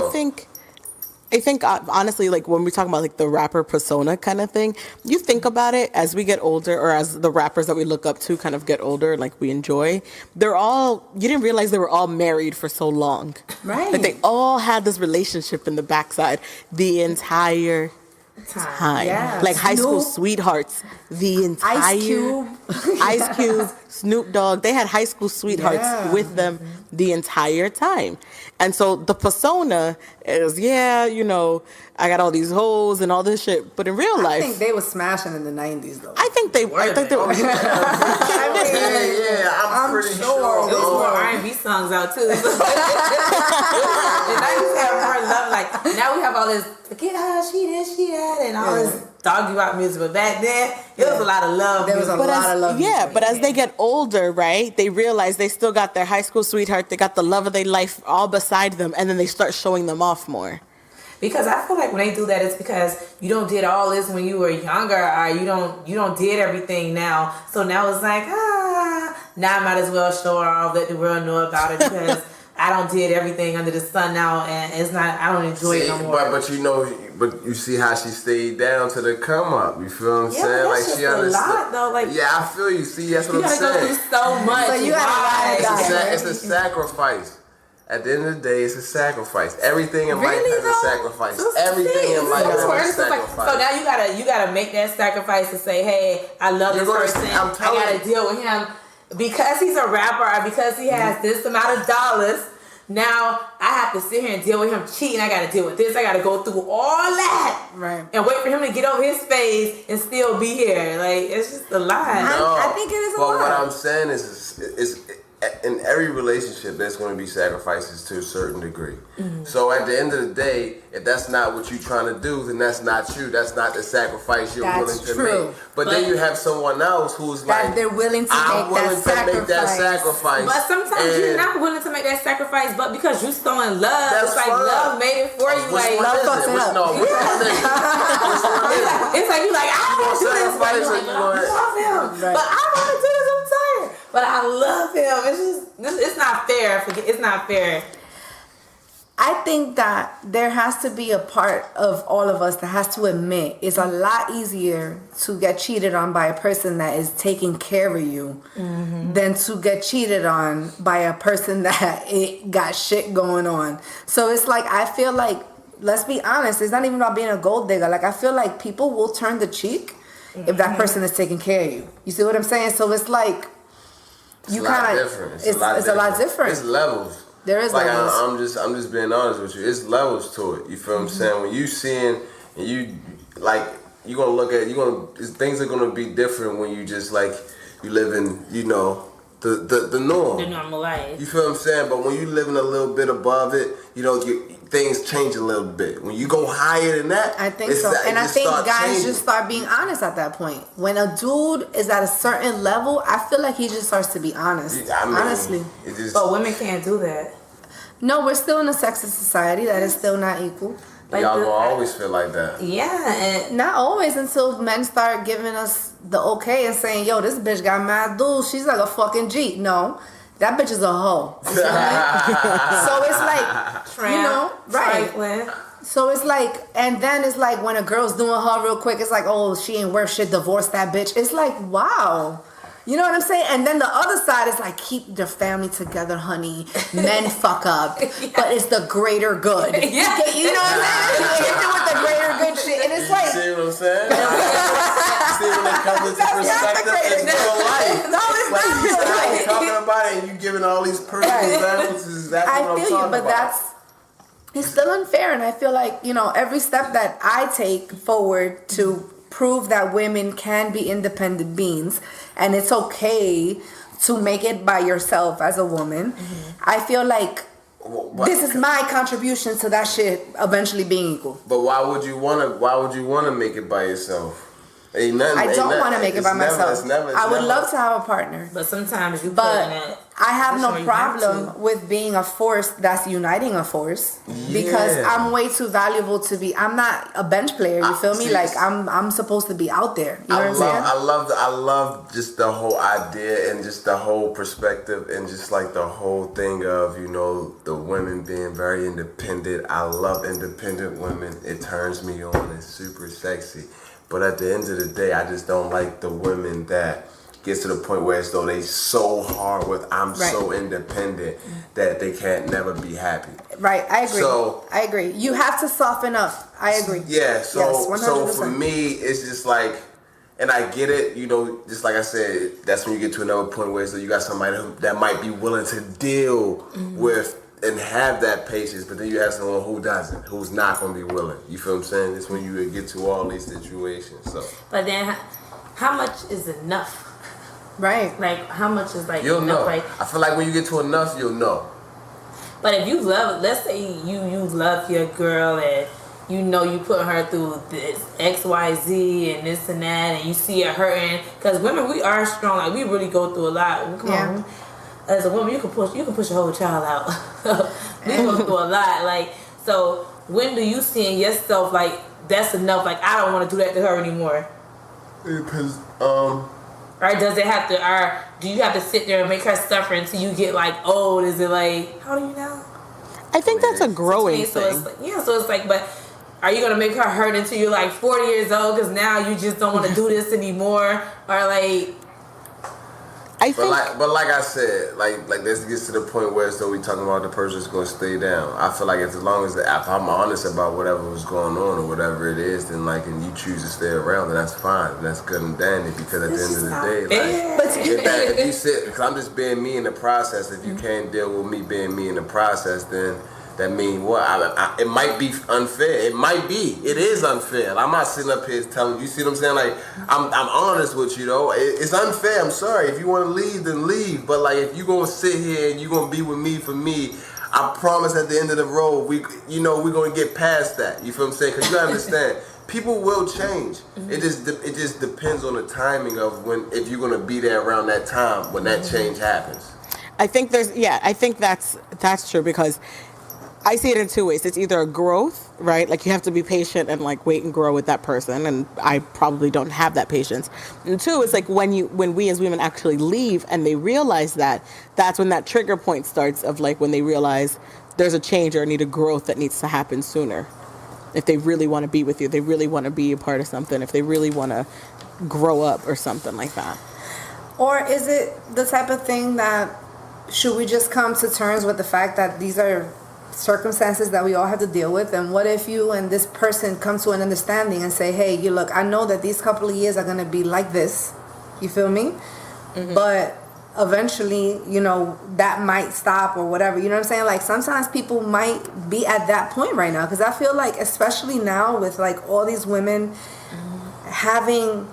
I think honestly, like when we talk about like the rapper persona kind of thing, you think about it as we get older, or as the rappers that we look up to kind of get older, like we enjoy. You didn't realize they were all married for so long. Right. Like they all had this relationship in the backside the entire time. Yeah. Like high school Snoop. sweethearts. The entire Ice Cube, Snoop Dogg. They had high school sweethearts with them the entire time. And so the persona is, I got all these hoes and all this shit. But in real life, I think they were smashing in the 90s though. I think they were. I'm pretty sure. There was more R&B songs out too. And now you have more love. Like now we have all this forget how she this, she that, and all this doggy rock music. But back then, it was a lot of love. There was a lot of love. Yeah, but as they get older, right, they realize they still got their high school sweetheart. They got the love of their life all beside them, and then they start showing them off more. Because I feel like when they do that, it's because you don't did all this when you were younger, or you don't did everything now. So now it's like, now I might as well show her off, let the world know about it, because I don't did everything under the sun now, and it's not. I don't enjoy it no more. But you see how she stayed down to the come up. You feel what I'm saying? Like she understood. A lot though. Like I feel you. See, that's what I'm saying. You gotta go through so much. So you gotta it's a sacrifice. At the end of the day, it's a sacrifice. Everything in life has a sacrifice. Everything in life has a sacrifice. So now you gotta make that sacrifice to say, hey, I love this person. I gotta deal with him because he's a rapper, or because he has this amount of dollars. Now I have to sit here and deal with him cheating. I got to deal with this. I got to go through all that, and wait for him to get over his phase and still be here. Like it's just a lot. No, I think it is a lot. But what I'm saying is in every relationship, there's going to be sacrifices to a certain degree. Mm-hmm. So at the end of the day, if that's not what you're trying to do, then that's not you. That's not the sacrifice you're willing to make. But then you have someone else who's like, they're willing to make that sacrifice. But sometimes you're not willing to make that sacrifice, but because you're so in love, it's like love made it for you. Which one is it? It's like you like, I want to do this, but I love him. But I want to do this. I'm tired. But I love him. It's not fair. It's not fair. I think that there has to be a part of all of us that has to admit it's a lot easier to get cheated on by a person that is taking care of you than to get cheated on by a person that got shit going on. So it's like, I feel like, let's be honest, it's not even about being a gold digger. Like, I feel like people will turn the cheek if that person is taking care of you. You see what I'm saying? So it's like, it's a lot different. It's levels. There is like levels. I'm just being honest with you. It's levels to it. You feel what I'm saying? When you seeing and you like, things are gonna be different when you just like you live in, you know, the norm. The normal life. You feel what I'm saying? But when you living a little bit above it, you know, things change a little bit. When you go higher than that, I think so. And I think guys just start being honest at that point. When a dude is at a certain level, I feel like he just starts to be honest. I mean, honestly. But women can't do that. No, we're still in a sexist society that is still not equal. Like y'all gonna always feel like that. Yeah. And not always until men start giving us the okay and saying, yo, this bitch got mad dudes. She's like a fucking G. No, that bitch is a hoe. So it's like, you know, right. So it's like, and then it's like when a girl's doing her real quick, it's like, oh, she ain't worth shit, divorce that bitch. It's like, wow. You know what I'm saying? And then the other side is like, keep your family together, honey. Men fuck up, but it's the greater good. Yeah. You know what I'm saying? Hit it with the greater good shit, and it's like, see what I'm saying? See when it comes into perspective, it's real life. No, it's like not you real life. talking about it, and you giving all these perfect examples. That's what I'm talking about. But it's still unfair, and I feel like, you know, every step that I take forward to prove that women can be independent beings and it's okay to make it by yourself as a woman, I feel like this is my contribution to that shit eventually being equal. But why would you wanna make it by yourself? I don't want to make it by myself. I would love to have a partner. But sometimes you I have no problem with being a force that's uniting a force because I'm way too valuable to be. I'm not a bench player. You feel me? Like I'm supposed to be out there. You know what I'm saying? I love just the whole idea and just the whole perspective and just like the whole thing of, you know, the women being very independent. I love independent women. It turns me on. It's super sexy. But at the end of the day, I just don't like the women that gets to the point where it's though they so hard with I'm so independent that they can't never be happy. Right, I agree. I agree. You have to soften up. I agree. Yeah, so yes, so for me, it's just like, and I get it, you know, just like I said, that's when you get to another point where so you got somebody that might be willing to deal with and have that patience, but then you have someone who doesn't, who's not going to be willing. You feel what I'm saying? It's when you get to all these situations. So. But then, how much is enough? Right. Like, how much is like you'll enough? Know. Like, I feel like when you get to enough, you'll know. But if you love, let's say you love your girl and you know you put her through this XYZ and this and that, and you see her hurting, because women, we are strong. Like, we really go through a lot. Come on. As a woman, you can push a whole child out. We go through a lot. Like, so when do you see in yourself like that's enough? Like, I don't want to do that to her anymore. It depends. Or does it have to? Or do you have to sit there and make her suffer until you get like old? Is it like, how do you know? I think that's a growing so thing. It's like, so it's like, but are you gonna make her hurt until you're like 40 years old? Because now you just don't want to do this anymore, or like. But like I said, like this gets to the point where so we talking about the person's gonna stay down. I feel like as long as if I'm honest about whatever was going on or whatever it is, then like and you choose to stay around, then that's fine. And that's good and dandy because at the end of the day, like if you sit, because I'm just being me in the process. If you can't deal with me being me in the process, then that mean what? It might be unfair. It might be. It is unfair. I'm not sitting up here telling you. See what I'm saying? Like I'm honest with you though. It's unfair. I'm sorry. If you want to leave, then leave. But like if you gonna sit here and you gonna be with me for me, I promise at the end of the road we're gonna get past that. You feel what I'm saying? Because you gotta understand. People will change. It just depends on the timing of if you're gonna be there around that time when that change happens. I think that's true because I see it in two ways. It's either a growth, right? Like you have to be patient and like wait and grow with that person. And I probably don't have that patience. And two, it's like when we as women actually leave and they realize that's when that trigger point starts of like when they realize there's a change or need a growth that needs to happen sooner. If they really want to be with you, they really want to be a part of something, if they really want to grow up or something like that. Or is it the type of thing that should we just come to terms with the fact that these are circumstances that we all have to deal with, and what if you and this person come to an understanding and say, hey, you look, I know that these couple of years are going to be like this, you feel me? But eventually, you know, that might stop or whatever, you know what I'm saying? Like sometimes people might be at that point right now, because I feel like especially now with like all these women having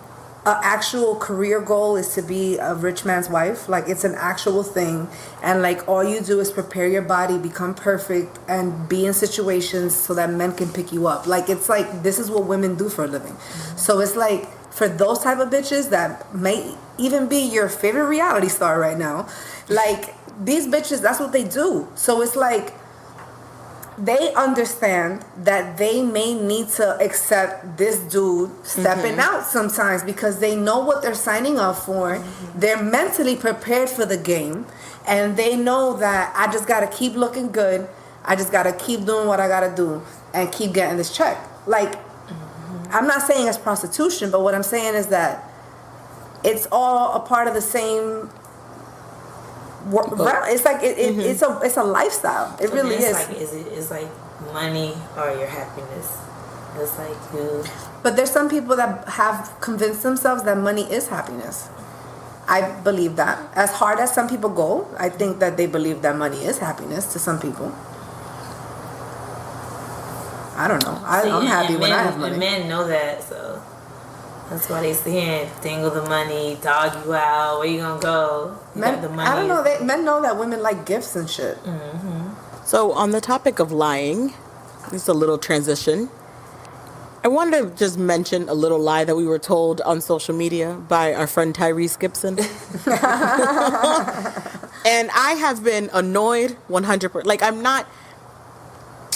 actual career goal is to be a rich man's wife. Like, it's an actual thing, and like all you do is prepare your body, become perfect, and be in situations so that men can pick you up. Like, it's like this is what women do for a living. So it's like for those type of bitches that may even be your favorite reality star right now, like these bitches, that's what they do. So it's like they understand that they may need to accept this dude stepping out sometimes because they know what they're signing up for. They're mentally prepared for the game, and they know that I just got to keep looking good. I just got to keep doing what I got to do and keep getting this check. Like, I'm not saying it's prostitution, but what I'm saying is that it's all a part of the same. It's like it's a lifestyle. It really is. Like, it's like money or your happiness. It's like you. But there's some people that have convinced themselves that money is happiness. I believe that. As hard as some people go, I think that they believe that money is happiness to some people. I don't know. I'm happy when I have money. And men know that, so that's why they saying dangle the money, dog you out. Where you gonna go? Men, the money. I don't know. Men know that women like gifts and shit. So on the topic of lying, just a little transition. I wanted to just mention a little lie that we were told on social media by our friend Tyrese Gibson. And I have been annoyed 100%. Like, I'm not...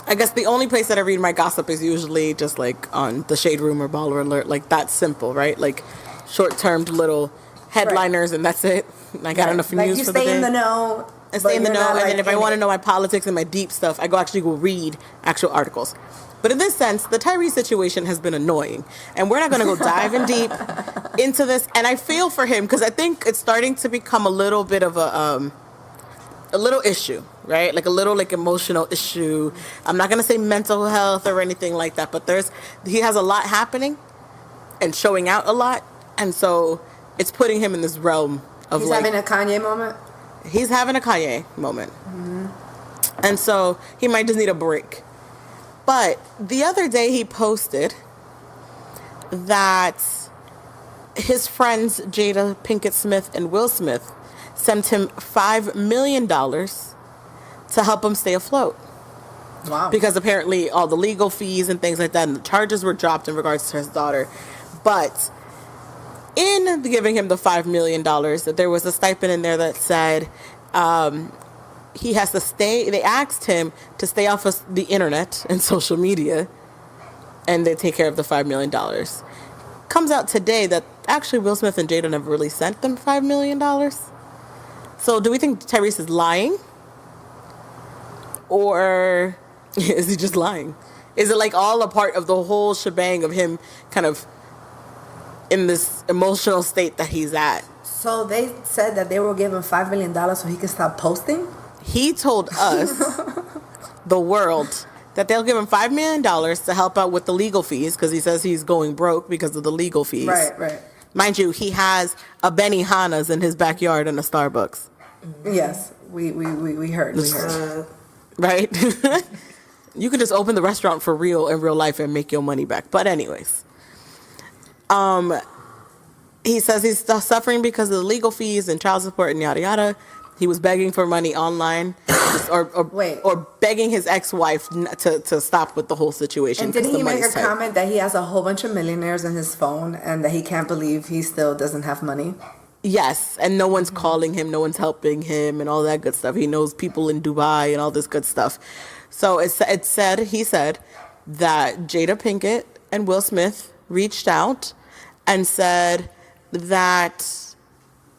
I guess the only place that I read my gossip is usually just like on the Shade Room or Baller Alert. Like, that's simple, right? Like short-term little headliners, and that's it. I got enough news for the day. You stay in the know. I stay in the know, and then if I want to know my politics and my deep stuff, I go read actual articles. But in this sense, the Tyrese situation has been annoying, and we're not going to go dive in deep into this. And I feel for him because I think it's starting to become a little bit of a little issue, right? Like a little like emotional issue. I'm not gonna say mental health or anything like that, but he has a lot happening and showing out a lot, and so it's putting him in this realm of he's having a Kanye moment. He's having a Kanye moment, and so he might just need a break. But the other day he posted that his friends Jada Pinkett Smith and Will Smith sent him $5 million to help him stay afloat. Wow. Because apparently all the legal fees and things like that, and the charges were dropped in regards to his daughter. But in giving him the $5 million, that there was a stipend in there that said he has to stay. They asked him to stay off of the internet and social media, and they take care of the $5 million. Comes out today that actually Will Smith and Jada never really sent them $5 million. So do we think Tyrese is lying? Or is he just lying? Is it like all a part of the whole shebang of him kind of in this emotional state that he's at? So they said that they were giving $5 million so he could stop posting? He told us, the world, that they'll give him $5 million to help out with the legal fees because he says he's going broke because of the legal fees. Right. Mind you, he has a Benihana's in his backyard and a Starbucks. Yes, we heard. Right? You could just open the restaurant for real in real life and make your money back. But anyways, he says he's suffering because of the legal fees and child support and yada yada. He was begging for money online, or begging his ex-wife to stop with the whole situation. And didn't he make a comment that he has a whole bunch of millionaires in his phone and that he can't believe he still doesn't have money? Yes, and no one's calling him, no one's helping him, and all that good stuff. He knows people in Dubai and all this good stuff. So he said that Jada Pinkett and Will Smith reached out and said that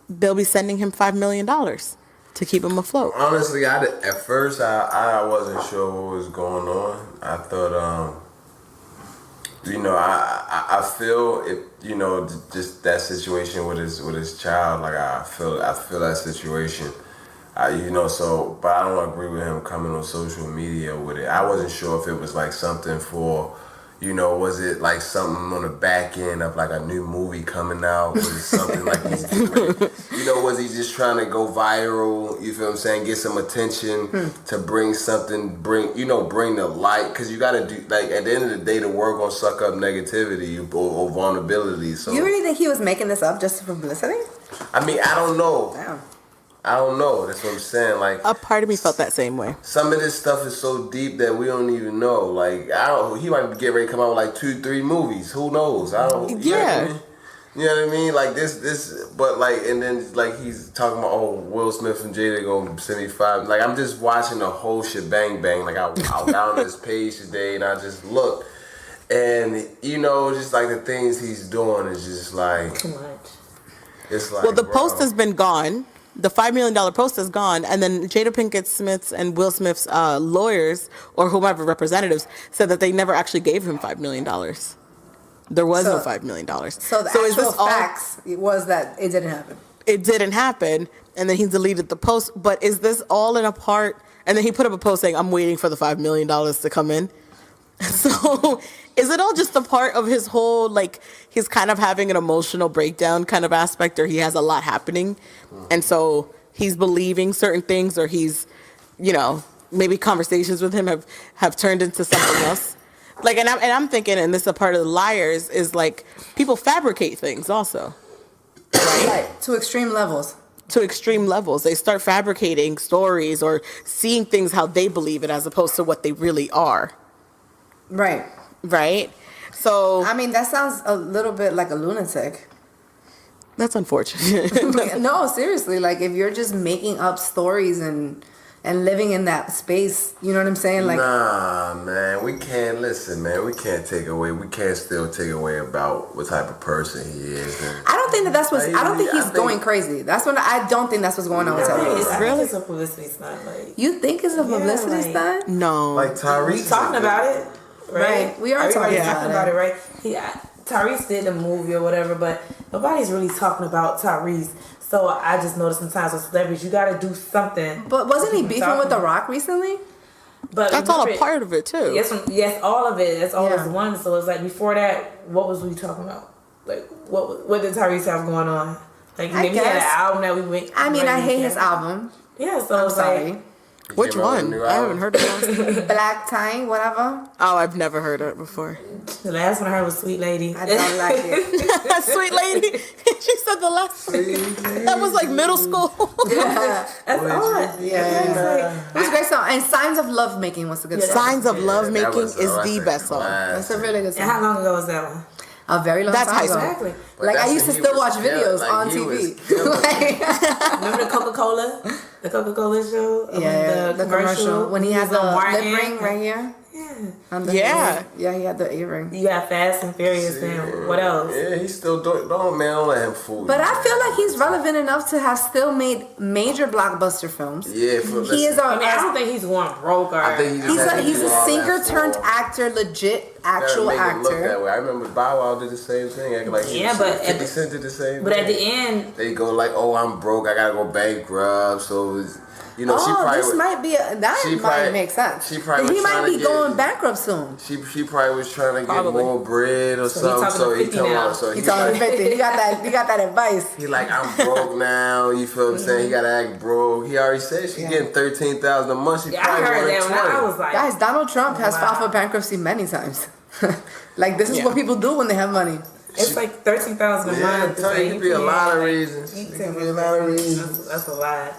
they'll be sending him $5 million to keep him afloat. Honestly, at first I wasn't sure what was going on. I thought, I feel it. Just that situation with his child. Like I feel that situation. So, but I don't agree with him coming on social media with it. I wasn't sure if it was like something for, You know, was it like something on the back end of like a new movie coming out? Was it something like he's doing? You know, was he just trying to go viral? You feel what I'm saying? Get some attention to bring something, bring the light. Because you got to do, like, at the end of the day, the world going to suck up negativity or vulnerability. So You really think he was making this up just for publicity? I mean, I don't know. Damn. I don't know. That's what I'm saying. Like, A part of me felt that same way. some of this stuff is so deep that we don't even know. Like, he might get ready to come out with like 2-3 movies. Who knows? I don't. You know what I mean? You know what I mean? Like this, but like, and then like he's talking about, oh, Will Smith and Jada gonna send me 5. Like, I'm just watching the whole shebang bang. Like, I got on his page today and I just looked, and just like the things he's doing is just like Too much. It's like, Well, the bro. post has been gone. The $5 million post is gone, and then Jada Pinkett Smith's and Will Smith's lawyers or whomever representatives said that they never actually gave him $5 million. There was no $5 million. So the actual facts was that it didn't happen. It didn't happen, and then he deleted the post. But is this all in a part? And then he put up a post saying, "I'm waiting for the $5 million to come in." So is it all just a part of his whole, like, he's kind of having an emotional breakdown kind of aspect, or he has a lot happening, and so he's believing certain things, or he's, maybe conversations with him have turned into something else. Like, and I'm thinking, and this is a part of the liars, is like people fabricate things also. Right. To extreme levels. To extreme levels. They start fabricating stories or seeing things how they believe it as opposed to what they really are. Right. Right? So I mean, that sounds a little bit like a lunatic. that's unfortunate. No, seriously. Like, if you're just making up stories and living in that space, you know what I'm saying? Like, nah, man, we can't listen, man. We can't still take away about what type of person he is. And I don't think that's what's. I don't think he's going crazy. I don't think that's what's going on with It's Tyrese. really a publicity stunt. Like, You think it's a publicity like- stunt? No. like Tyrese, we talking about it, right? Right. We are Everybody's talking about it, right? Tyrese did the movie or whatever, but nobody's really talking about Tyrese. So I just noticed sometimes with celebrities, you got to do something. But wasn't he Keep beefing with The talking. Rock recently? But That's all a remember, part of it too. Yes, all of it. That's all Yeah. is one. So it's like before that, what was we talking about? Like what did Tyrese have going on? Like I maybe he had an guess. album that we went. I mean, I hate his together. album. Yeah, so I'm it's sorry. like Which Came out with a one? new I album. haven't heard of it. Black Tie, whatever. Oh, I've never heard of it before. the last one I heard was Sweet Lady. I don't like it. Sweet lady. She said the last one. That was like middle school. Yeah. That's odd. Yeah. It was a great song. And Signs of Love Making was a good song. Signs of Love that Making was- is that's the a best song. That's a really good And how song. long ago was that one? A very long That's time high ago. school. Exactly. But Like, I that's used to when he still was watch videos killing, on he TV. was killing. Like, Remember the Coca-Cola? The Coca-Cola show? yeah, the commercial. When he had the was on lip Martin. ring right here. Yeah. On the Yeah. ear. Yeah, he had the earring. You got Fast and Furious and what else? Yeah, he's still doing. Don't let him fool you. But I feel like he's relevant enough to have still made major blockbuster films. Yeah, He is I mean, I don't a think he's going broke or... I think he's a singer turned actor, legit actual Look actor. that way. I remember Bow Wow did the same thing. Acting like Yeah, but 50 Cent did the same. But thing. at the end, They go like, "Oh, I'm broke. I gotta go bankrupt." So, she Oh, probably this would- might be that she might probably- make sense. she probably he was might trying be to get- going bankrupt soon. she probably was trying to get Probably. more bread or So he something. talking So to he 50 come now. on. So He he told me like, 50. You got that advice. he like, I'm broke now. You feel what I'm saying? He gotta act broke. He already said she getting $13,000 a month. She yeah, I probably heard wanted that when I 20. was like... Guys, Donald Trump has filed for bankruptcy many times. Like, this is what people do when they have money. It's like $13,000 a Yeah, month. I'm telling you, it could be a lot of reasons. You It can could be a lot of reasons. That's a lot.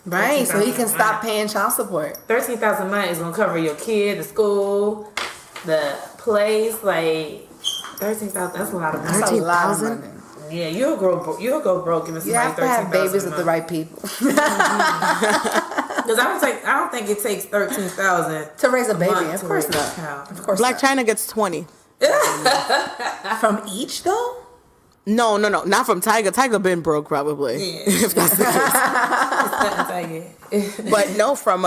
Right, so he can $13,000 stop paying child support. $13,000 a month is gonna cover your kid, the school, the place. Like $13,000. That's a lot of money. That's a lot of 13,000? money. Yeah, you'll go broke giving You somebody have to have $13,000 babies a with the month. right people Because I don't think it takes $13,000 to raise a baby. month Of to course raise a not. child. Of course Black not. China gets 20. From each though? No, not from Tyga. Tyga been broke probably. If that's the case. But no, from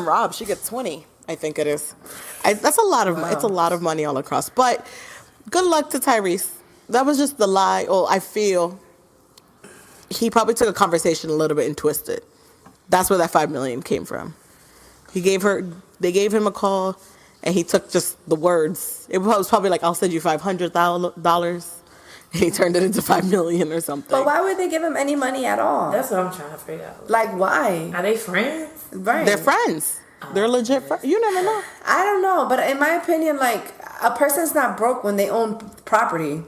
Rob, she gets 20. I think it is. That's a lot of it's a lot of money all across. But good luck to Tyrese. That was just the lie. Oh, I feel he probably took a conversation a little bit and twisted. That's where that $5 million came from. They gave him a call, and he took just the words. It was probably like, I'll send you $500. He turned it into $5 million or something. But why would they give him any money at all? That's what I'm trying to figure out. Like, why? Are they friends? Right. They're friends. They're legit friends. You never know. I don't know, but in my opinion, like, a person's not broke when they own property.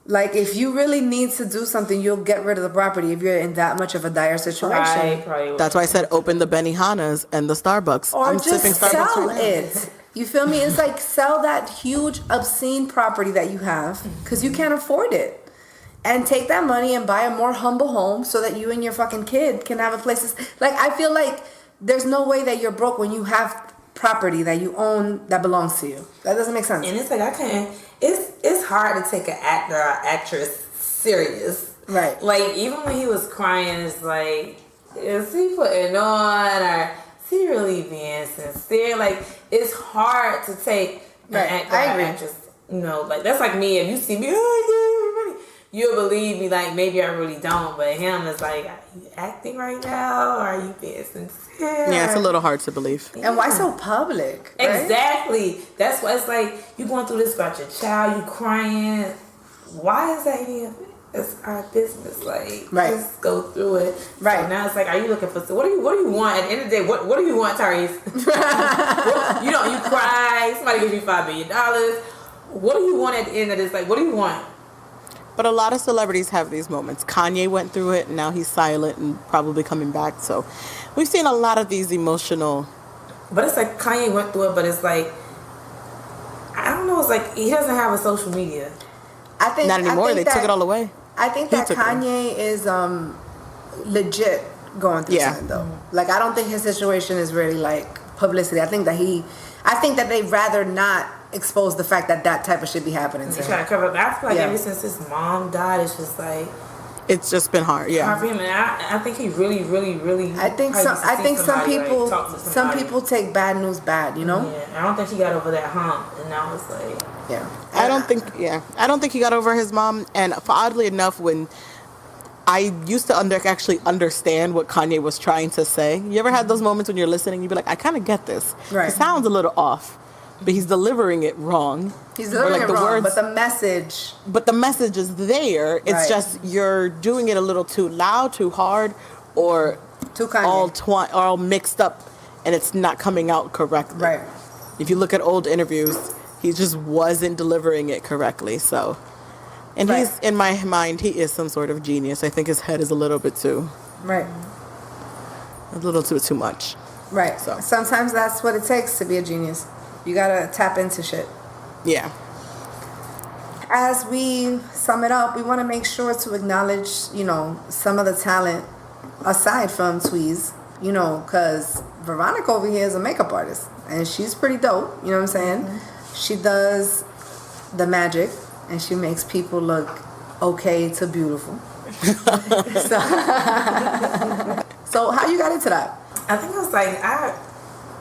Like, if you really need to do something, you'll get rid of the property if you're in that much of a dire situation. Probably. That's why I said open the Benihanas and the Starbucks. Or I'm just sipping Starbucks sell right now. it. You feel me? It's like, sell that huge, obscene property that you have because you can't afford it. And take that money and buy a more humble home so that you and your fucking kid can have a place. Like, I feel like there's no way that you're broke when you have property that you own that belongs to you. That doesn't make sense. And it's like, I can't. It's hard to take an actor or actress serious. Right. Like, even when he was crying, it's like, is he putting on or is he really being sincere? Like, it's hard to take an actor or actress. You know, like, that's like me. If you see me, you'll believe me, like, maybe I really don't, but him is like, are you acting right now, or are you being sincere? Yeah, it's a little hard to believe. And why so public? Right? Exactly. That's why it's like, you going through this about your child, you crying. Why is that even? It's our business. Like, let's go through it. Right. So now it's like, are you looking for, what do you want? At the end of the day, what do you want, Tyrese? You cry, somebody gives you $5 million. What do you want at the end of this? Like, what do you want? But a lot of celebrities have these moments. Kanye went through it, and now he's silent and probably coming back. So we've seen a lot of these emotional. But it's like Kanye went through it, but it's like, I don't know, it's like he doesn't have a social media. I think not anymore. They took it all away. I think that Kanye is legit going through something though. Like, I don't think his situation is really like publicity. I think that they'd rather not expose the fact that type of shit be happening to him. Trying to cover up. I feel like ever since his mom died, it's just like, it's just been hard. Yeah. Hard for him, and I think he really. I think some people take bad news bad. You know. Yeah. I don't think he got over that hump, and now it's like. Yeah. I don't think he got over his mom. And oddly enough, when I used to actually understand what Kanye was trying to say. You ever had those moments when you're listening, you'd be like, I kind of get this. Right. It sounds a little off, but he's delivering it wrong. He's delivering it wrong, but the message. But the message is there. It's just you're doing it a little too loud, too hard, or too Kanye. all mixed up, and it's not coming out correctly. Right. If you look at old interviews, he just wasn't delivering it correctly. So. And he's, in my mind, he is some sort of genius. I think his head is a little bit too... Right. A little too much. Right. So. Sometimes that's what it takes to be a genius. You gotta tap into shit. Yeah. As we sum it up, we want to make sure to acknowledge, some of the talent aside from Tweez, because Veronica over here is a makeup artist. And she's pretty dope, you know what I'm saying? Mm-hmm. She does the magic. And she makes people look okay to beautiful. So how you got into that? I think it was like,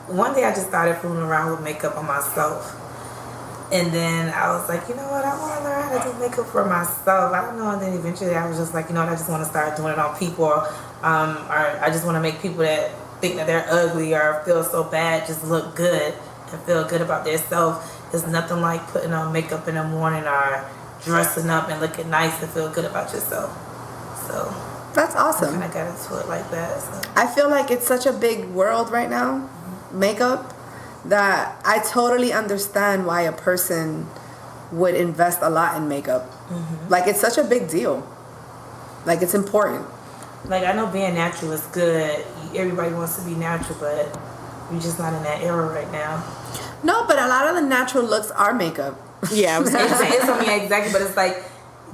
one day I just started fooling around with makeup on myself. And then I was like, you know what, I want to learn how to do makeup for myself. I don't know. And then eventually I was just like, I just want to start doing it on people. Or I just want to make people that think that they're ugly or feel so bad just look good and feel good about themselves. There's nothing like putting on makeup in the morning or dressing up and looking nice and feel good about yourself. So that's awesome. I got into it like that. So. I feel like it's such a big world right now, makeup, that I totally understand why a person would invest a lot in makeup. Mm-hmm. Like, it's such a big deal. Like, it's important. Like, I know being natural is good. Everybody wants to be natural, but we're just not in that era right now. No, but a lot of the natural looks are makeup. Yeah, it's exactly, but it's like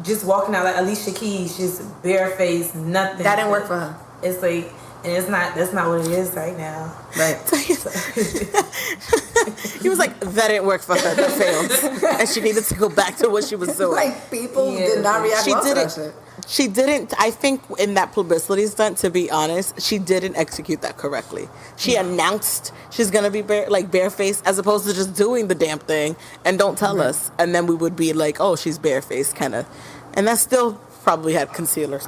just walking out like Alicia Keys, just barefaced, nothing. That didn't work for her. It's like, and that's not what it is right now. Right. He was like, that didn't work for her. That failed, and she needed to go back to what she was doing. Like, people did not react well to that shit. She didn't. I think in that publicity stunt, to be honest, she didn't execute that correctly. She announced she's gonna be barefaced, as opposed to just doing the damn thing and don't tell us, and then we would be like, oh, she's barefaced, kind of, and that still probably had concealer.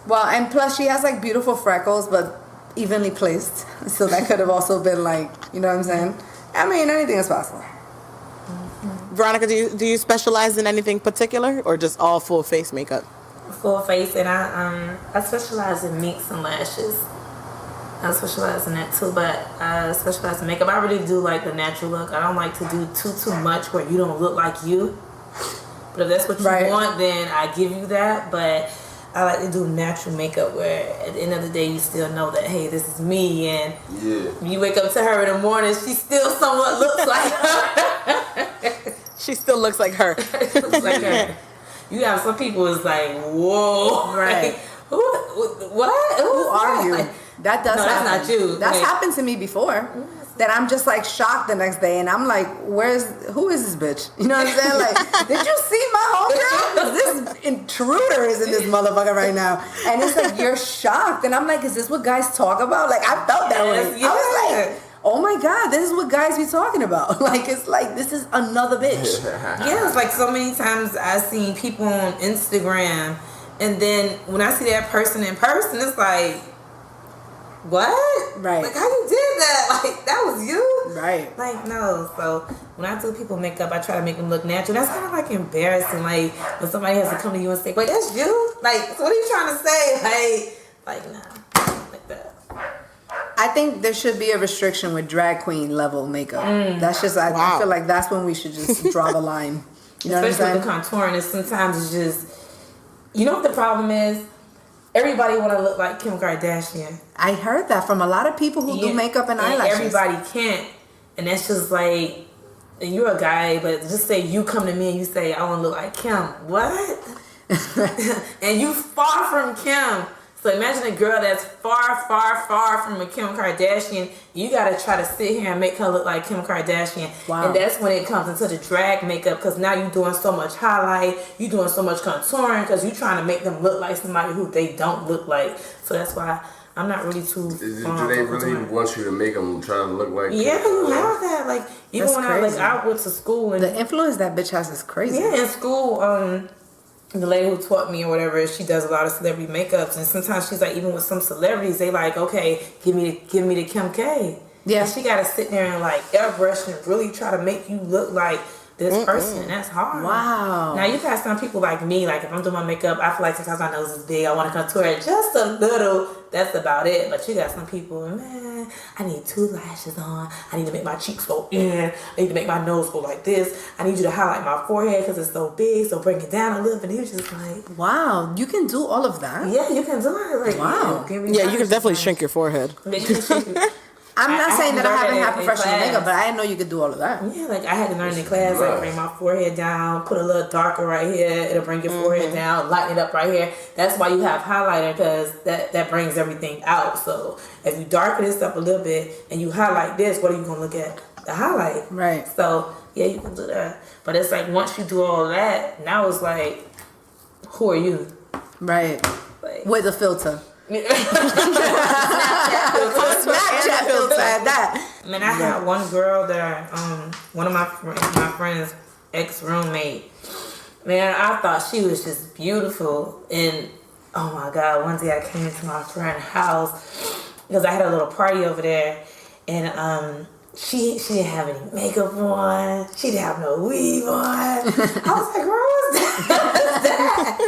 Well, and plus she has like beautiful freckles, but evenly placed, so that could have also been like, you know what I'm saying? I mean, anything is possible. Veronica, do you specialize in anything particular, or just all full face makeup? Full face, and I specialize in minks and lashes. I specialize in that too, but I specialize in makeup. I really do like the natural look. I don't like to do too much where you don't look like you. But if that's what you want, then I give you that. But I like to do natural makeup where at the end of the day you still know that, hey, this is me, and you wake up to her in the morning, she still somewhat looks like her. She still looks like her. Looks like her. You have some people is like, whoa, Right. Like, what? Who are you? Like, That does happen. That's not you. That's Like, happened to me before. That I'm just like shocked the next day, and I'm like, who is this bitch? You know what I'm saying? Like, did you see my homegirl? This intruder is in this motherfucker right now, and it's like you're shocked, and I'm like, is this what guys talk about? Like, I felt that way. Yeah. I was like, oh my god, this is what guys be talking about. Like, it's like this is another bitch. Yeah, it's like so many times I've seen people on Instagram, and then when I see that person in person, it's like, what? Right. Like, how you did that? Like, that was you? Right. Like, no. So when I do people makeup, I try to make them look natural. That's kind of like embarrassing. Like, when somebody has to come to you and say, wait, that's you? Like, so what are you trying to say? Like, nah. Like that. I think there should be a restriction with drag queen level makeup. That's just, I feel like that's when we should just draw the line. You know Especially what I'm saying? with the contouring, sometimes it's just, you know what the problem is? Everybody want to look like Kim Kardashian. I heard that from a lot of people who do makeup and eyelashes. Everybody can't. And that's just like, and you're a guy, but just say you come to me and you say, I want to look like Kim. What? And you far from Kim. So imagine a girl that's far, far, far from a Kim Kardashian. You got to try to sit here and make her look like Kim Kardashian. Wow. And that's when it comes into the drag makeup, because now you're doing so much highlight, you're doing so much contouring, because you're trying to make them look like somebody who they don't look like. So that's why I'm not really too... Do they really want you to make them try to look like... Yeah, you have that. Like, even that's when crazy. I went to school... and the influence that bitch has is crazy. Yeah, in school, the lady who taught me or whatever, she does a lot of celebrity makeups, and sometimes she's like, even with some celebrities, they like, okay, give me the Kim K. Yeah, and she got to sit there and like airbrush and really try to make you look like this person. That's hard. Wow. Now you got some people like me, like if I'm doing my makeup, I feel like sometimes my nose is big, I want to contour it just a little. That's about it. But you got some people, man, I need 2 lashes on. I need to make my cheeks go in. I need to make my nose go like this. I need you to highlight my forehead because it's so big, so bring it down a little bit. And he was just like, wow, you can do all of that? yeah, you can do it. Like, wow. Yeah, you can definitely shrink your forehead. I'm not saying that I haven't had in professional class. makeup, but I didn't know you could do all of that. Yeah, like I had to learn in class, like bring my forehead down, put a little darker right here, it'll bring your forehead down, lighten it up right here. That's why you have highlighter, because that brings everything out. So if you darken this up a little bit and you highlight this, what are you gonna look at? The highlight. Right. So yeah, you can do that. But it's like once you do all that, now it's like, who are you? Right. Like, with a filter. Snapchat filter at that. I mean, I had one girl that, one of my friend's ex-roommate, man, I thought she was just beautiful. And, oh my God, one day I came to my friend's house, because I had a little party over there, and she didn't have any makeup on, she didn't have no weave on. I was like, girl, what's that? What's that?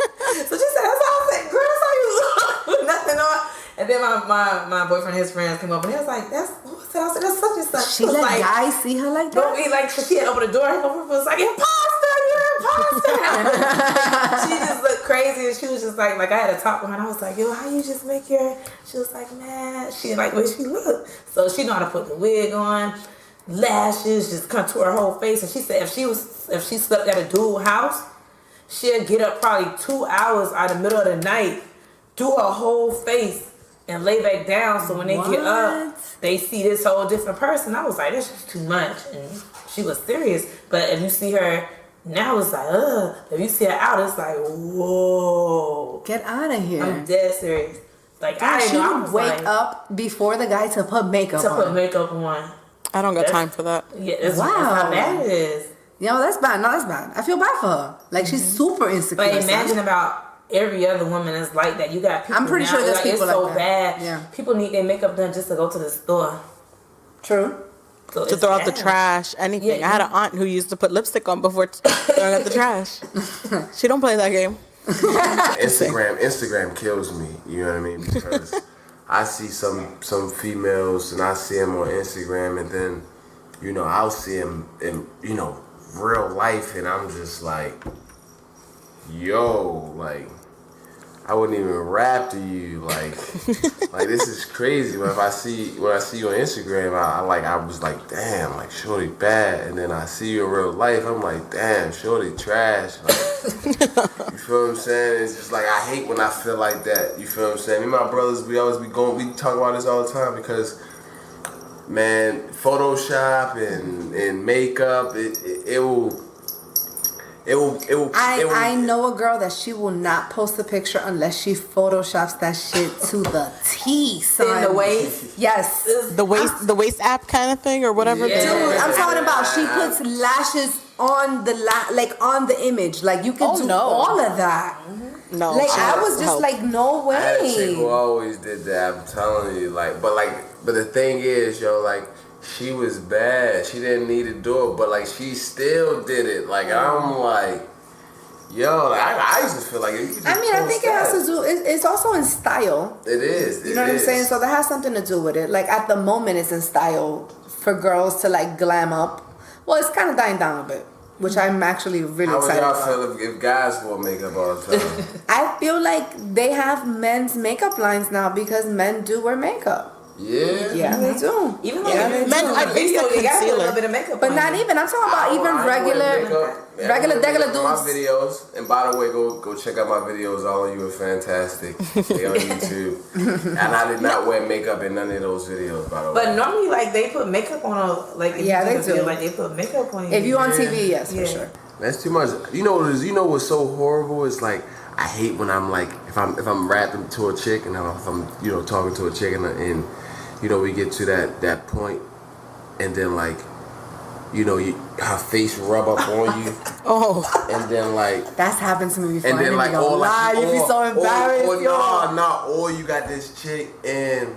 So she said, that's all I was like, girl, that's how you look, with nothing on. And then my boyfriend and his friends came up, and he was like, what's that? I said, that's such and such. She let like, guys see her like that? No, she had opened the door, and her was like, imposter, you're an imposter. She just looked crazy, and she was just like I had to talk with her, and I was like, yo, how you just make your, she was like, man, she like the way she looked. So she know how to put the wig on, lashes, just contour her whole face. And she said if she slept at a dual house, she'd get up probably 2 hours out of the middle of the night, do her whole face, and lay back down, so when they get up, they see this whole different person. I was like, this is too much. And she was serious. But if you see her now, it's like, ugh. If you see her out, it's like, whoa. Get out of here. I'm dead serious. Like, I didn't know. I was wake up before the guy to put makeup on. To put makeup on. I don't got time for that. Yeah, that's how bad it is. Yo, that's bad. No, that's bad. I feel bad for her. Like, she's super insecure. But imagine about every other woman is like that. You got people. I'm pretty sure there's people it's so like that. bad. Yeah. People need their makeup done just to go to the store. True. So To it's throw out the bad. trash, anything. Yeah. I had an aunt who used to put lipstick on before throwing out the trash. She don't play that game. Instagram kills me. You know what I mean? Because I see some females and I see them on Instagram, and then I'll see them in real life, and I'm just like, yo, like I wouldn't even rap to you, like this is crazy. When I see you on Instagram, I was like, damn, like shorty bad, and then I see you in real life, I'm like, damn, shorty trash. Like, you feel what I'm saying? It's just like I hate when I feel like that. You feel what I'm saying? Me and my brothers, we talk about this all the time because, man, Photoshop and makeup, it will. I know a girl that she will not post a picture unless she photoshops that shit to the T, son. In the waist? Yes. The waist app kind of thing or whatever. Yeah. Dude, I'm talking about she puts lashes on on the image. Like you can do all of that. No. Like I was just like, no way. I had a chick who always did that. I'm telling you, but the thing is, yo, like, she was bad. She didn't need to do it, but like she still did it. Like I'm like, yo, like, I used to feel like. I think it has to do. It's also in style. It is. You know what I'm saying? So that has something to do with it. Like at the moment, it's in style for girls to like glam up. Well, it's kind of dying down a bit, which I'm actually really excited How about. would y'all feel if guys wore makeup all the time? I feel like they have men's makeup lines now because men do wear makeup. Yeah. Yeah, they do. Even though they Men, do. I think video, you got a concealer. little bit of makeup But on not you. even. I'm talking about even I wear regular makeup. dudes. My videos, and by the way, go check out my videos. All of you are fantastic. They on YouTube, and I did not wear makeup in none of those videos. By the way, But normally, like they put makeup on a like. If Yeah, you they do. do. Like they put makeup on you. If you on TV, yes, Yeah. for sure. that's too much. You know what is? You know what's so horrible? It's like I hate when I'm like if I'm rapping to a chick and if I'm talking to a chick and we get to that point, and then like, her face rub up on you. Oh. And then like. That's happened to me before. And then like, you be so embarrassed. Or you got this chick and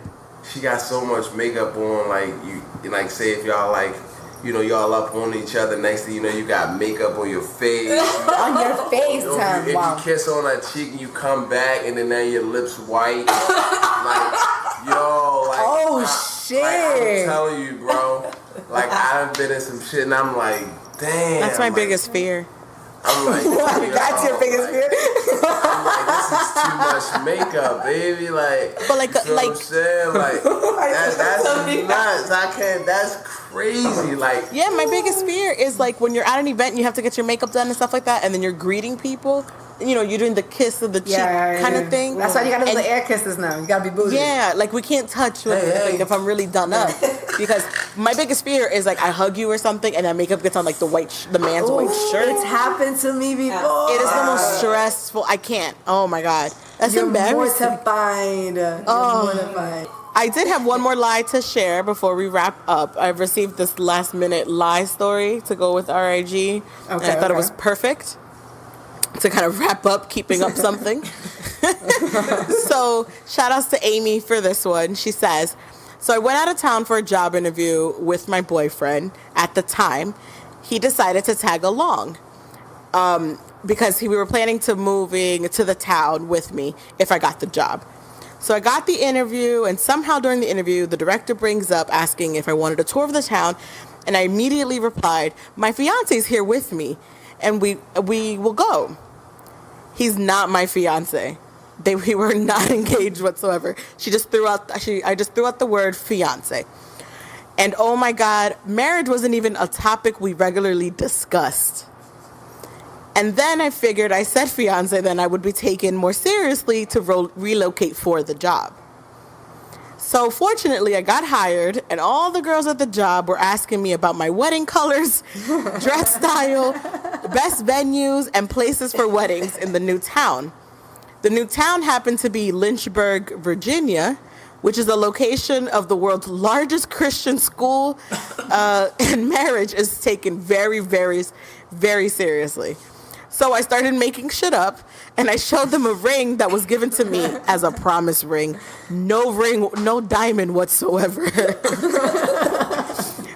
she got so much makeup on, like say if y'all like, y'all up on each other. Next thing you know, you got makeup on your face. On your face, If wow. you kiss on her cheek and you come back and then now your lips white, shit. I'm telling you, bro. Like I done been in some shit and I'm like, damn. That's my like, biggest fear. I'm like, That's your biggest fear. I'm like, this is too much makeup, baby. Like, But like, you know what I'm saying? Like, that's nuts. I can't. That's crazy. Like, yeah, my biggest fear is like when you're at an event and you have to get your makeup done and stuff like that, and then you're greeting people. You're doing the kiss of the cheek kind of thing. That's why you gotta do the air kisses now. You gotta be bougie. Yeah, like we can't touch if I'm really done up, because my biggest fear is like I hug you or something and that makeup gets on like the man's white shirt. It's happened to me before. It is the most stressful. I can't. Oh my god, that's embarrassing. Mortified. Mortified. I did have one more lie to share before we wrap up. I've received this last minute lie story to go with RIG. And I thought it was perfect to kind of wrap up keeping up something. So shout outs to Amy for this one. She says, so I went out of town for a job interview with my boyfriend. At the time, he decided to tag along because we were planning to moving to the town with me if I got the job. So I got the interview, and somehow during the interview, the director brings up asking if I wanted a tour of the town, and I immediately replied, my fiance's here with me, and we will go. He's not my fiance. We were not engaged whatsoever. I just threw out the word fiance. And oh my God, marriage wasn't even a topic we regularly discussed. And then I figured I said fiance, then I would be taken more seriously to relocate for the job. So fortunately, I got hired, and all the girls at the job were asking me about my wedding colors, dress style, best venues, and places for weddings in the new town. The new town happened to be Lynchburg, Virginia, which is a location of the world's largest Christian school, and marriage is taken very, very, very seriously. So I started making shit up, and I showed them a ring that was given to me as a promise ring. No ring, no diamond whatsoever.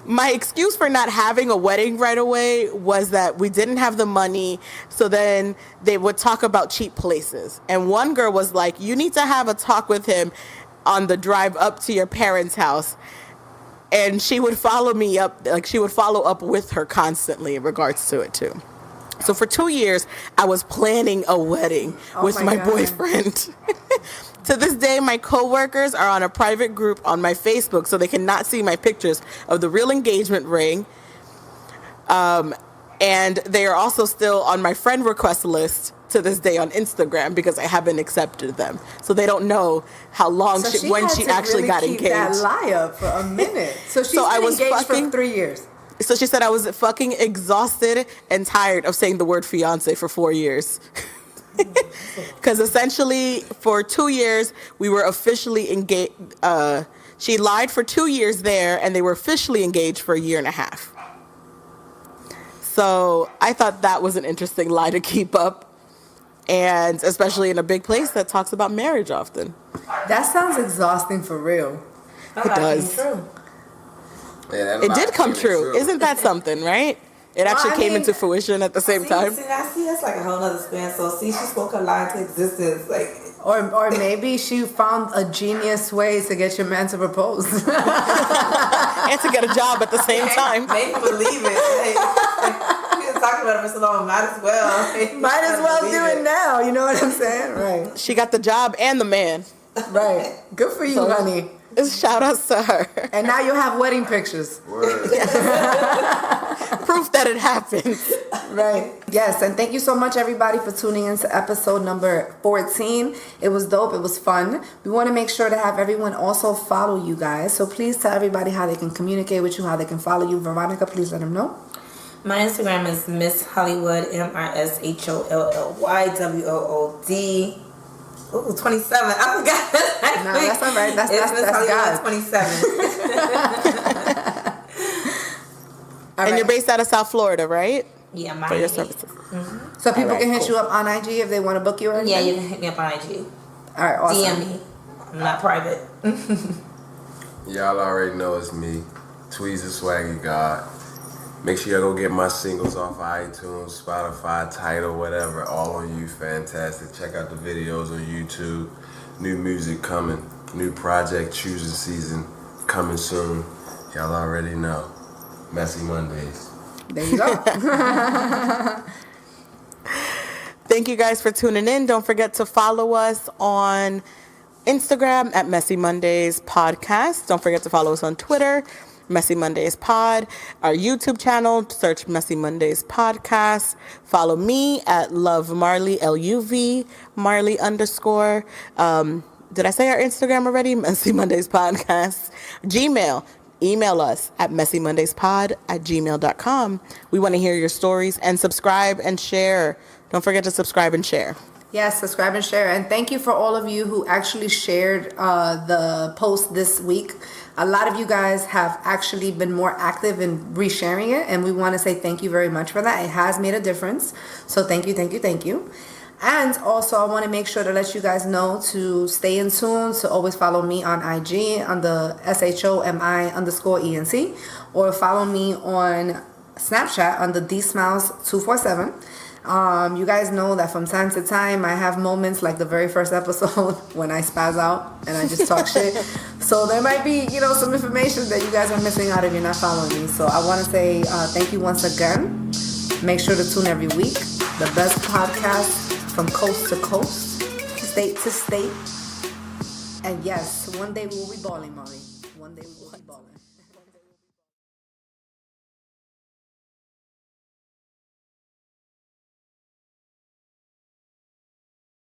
my excuse for not having a wedding right away was that we didn't have the money. So then they would talk about cheap places. And one girl was like, you need to have a talk with him on the drive up to your parents' house. And she would follow me up, like she would follow up with her constantly in regards to it too. So for 2 years, I was planning a wedding with my boyfriend. To this day, my coworkers are on a private group on my Facebook, so they cannot see my pictures of the real engagement ring. And they are also still on my friend request list to this day on Instagram because I haven't accepted them. So they don't know how long when she actually got engaged. That lie up for a minute. So she's been engaged for 3 years. So she said I was fucking exhausted and tired of saying the word fiance for 4 years. Because essentially for 2 years, we were officially engaged. She lied for 2 years there, and they were officially engaged for a year and a half. So I thought that was an interesting lie to keep up. And especially in a big place that talks about marriage often. That sounds exhausting for real. It does. Yeah, it did come true. Isn't that something, right? It actually came into fruition at the same time. See, that's like a whole other spin. So see, she spoke her lie into existence. Like, or maybe she found a genius way to get your man to propose. And to get a job at the same time. Maybe believe it. Like, we been talking about it for so long. Might as well. Might as well do it now. You know what I'm saying? Right. She got the job and the man. Right. Good for you, honey. Shout outs to her. And now you have wedding pictures. Proof that it happened. Right. Yes, and thank you so much, everybody, for tuning into episode number 14. It was dope. It was fun. We want to make sure to have everyone also follow you guys. So please tell everybody how they can communicate with you, how they can follow you. Veronica, please let them know. My Instagram is Miss Hollywood, MRSHOLLYWOOD. Ooh, 27. I forgot. No, that's all right. That's God. 27. And you're based out of South Florida, right? Yeah, Miami. For your services. Mm-hmm. So people can hit you up on IG if they want to book you or anything? Yeah, you can hit me up on IG. All right, awesome. DM me. I'm not private. Y'all already know it's me, Tweez da Swaggy God. Make sure y'all go get my singles off iTunes, Spotify, Tidal, whatever, all on You Fantastic. Check out the videos on YouTube. New music coming. New project, choosing season, coming soon. Y'all already know. Messy Mondays. There you go. Thank you guys for tuning in. Don't forget to follow us on Instagram at Messy Mondays Podcast. Don't forget to follow us on Twitter, Messy Mondays Pod. Our YouTube channel, search Messy Mondays Podcast. Follow me at Love Marley, LUV Marley _. Did I say our Instagram already? Messy Mondays Podcast. Gmail. Email us at messymondayspod@gmail.com. We want to hear your stories, and subscribe and share. Don't forget to subscribe and share. Yes, subscribe and share. And thank you for all of you who actually shared the post this week. A lot of you guys have actually been more active in resharing it, and we want to say thank you very much for that. It has made a difference. So thank you, thank you, thank you. And also, I want to make sure to let you guys know to stay in tune, to always follow me on IG on the SHOMI_ENC, or follow me on Snapchat on the DSmiles247. You guys know that from time to time I have moments like the very first episode when I spaz out and I just talk shit. So there might be, some information that you guys are missing out if you're not following me. So I want to say thank you once again. Make sure to tune every week. The best podcast from coast to coast, state to state. And yes, one day we will be balling, Molly. One day we will be balling.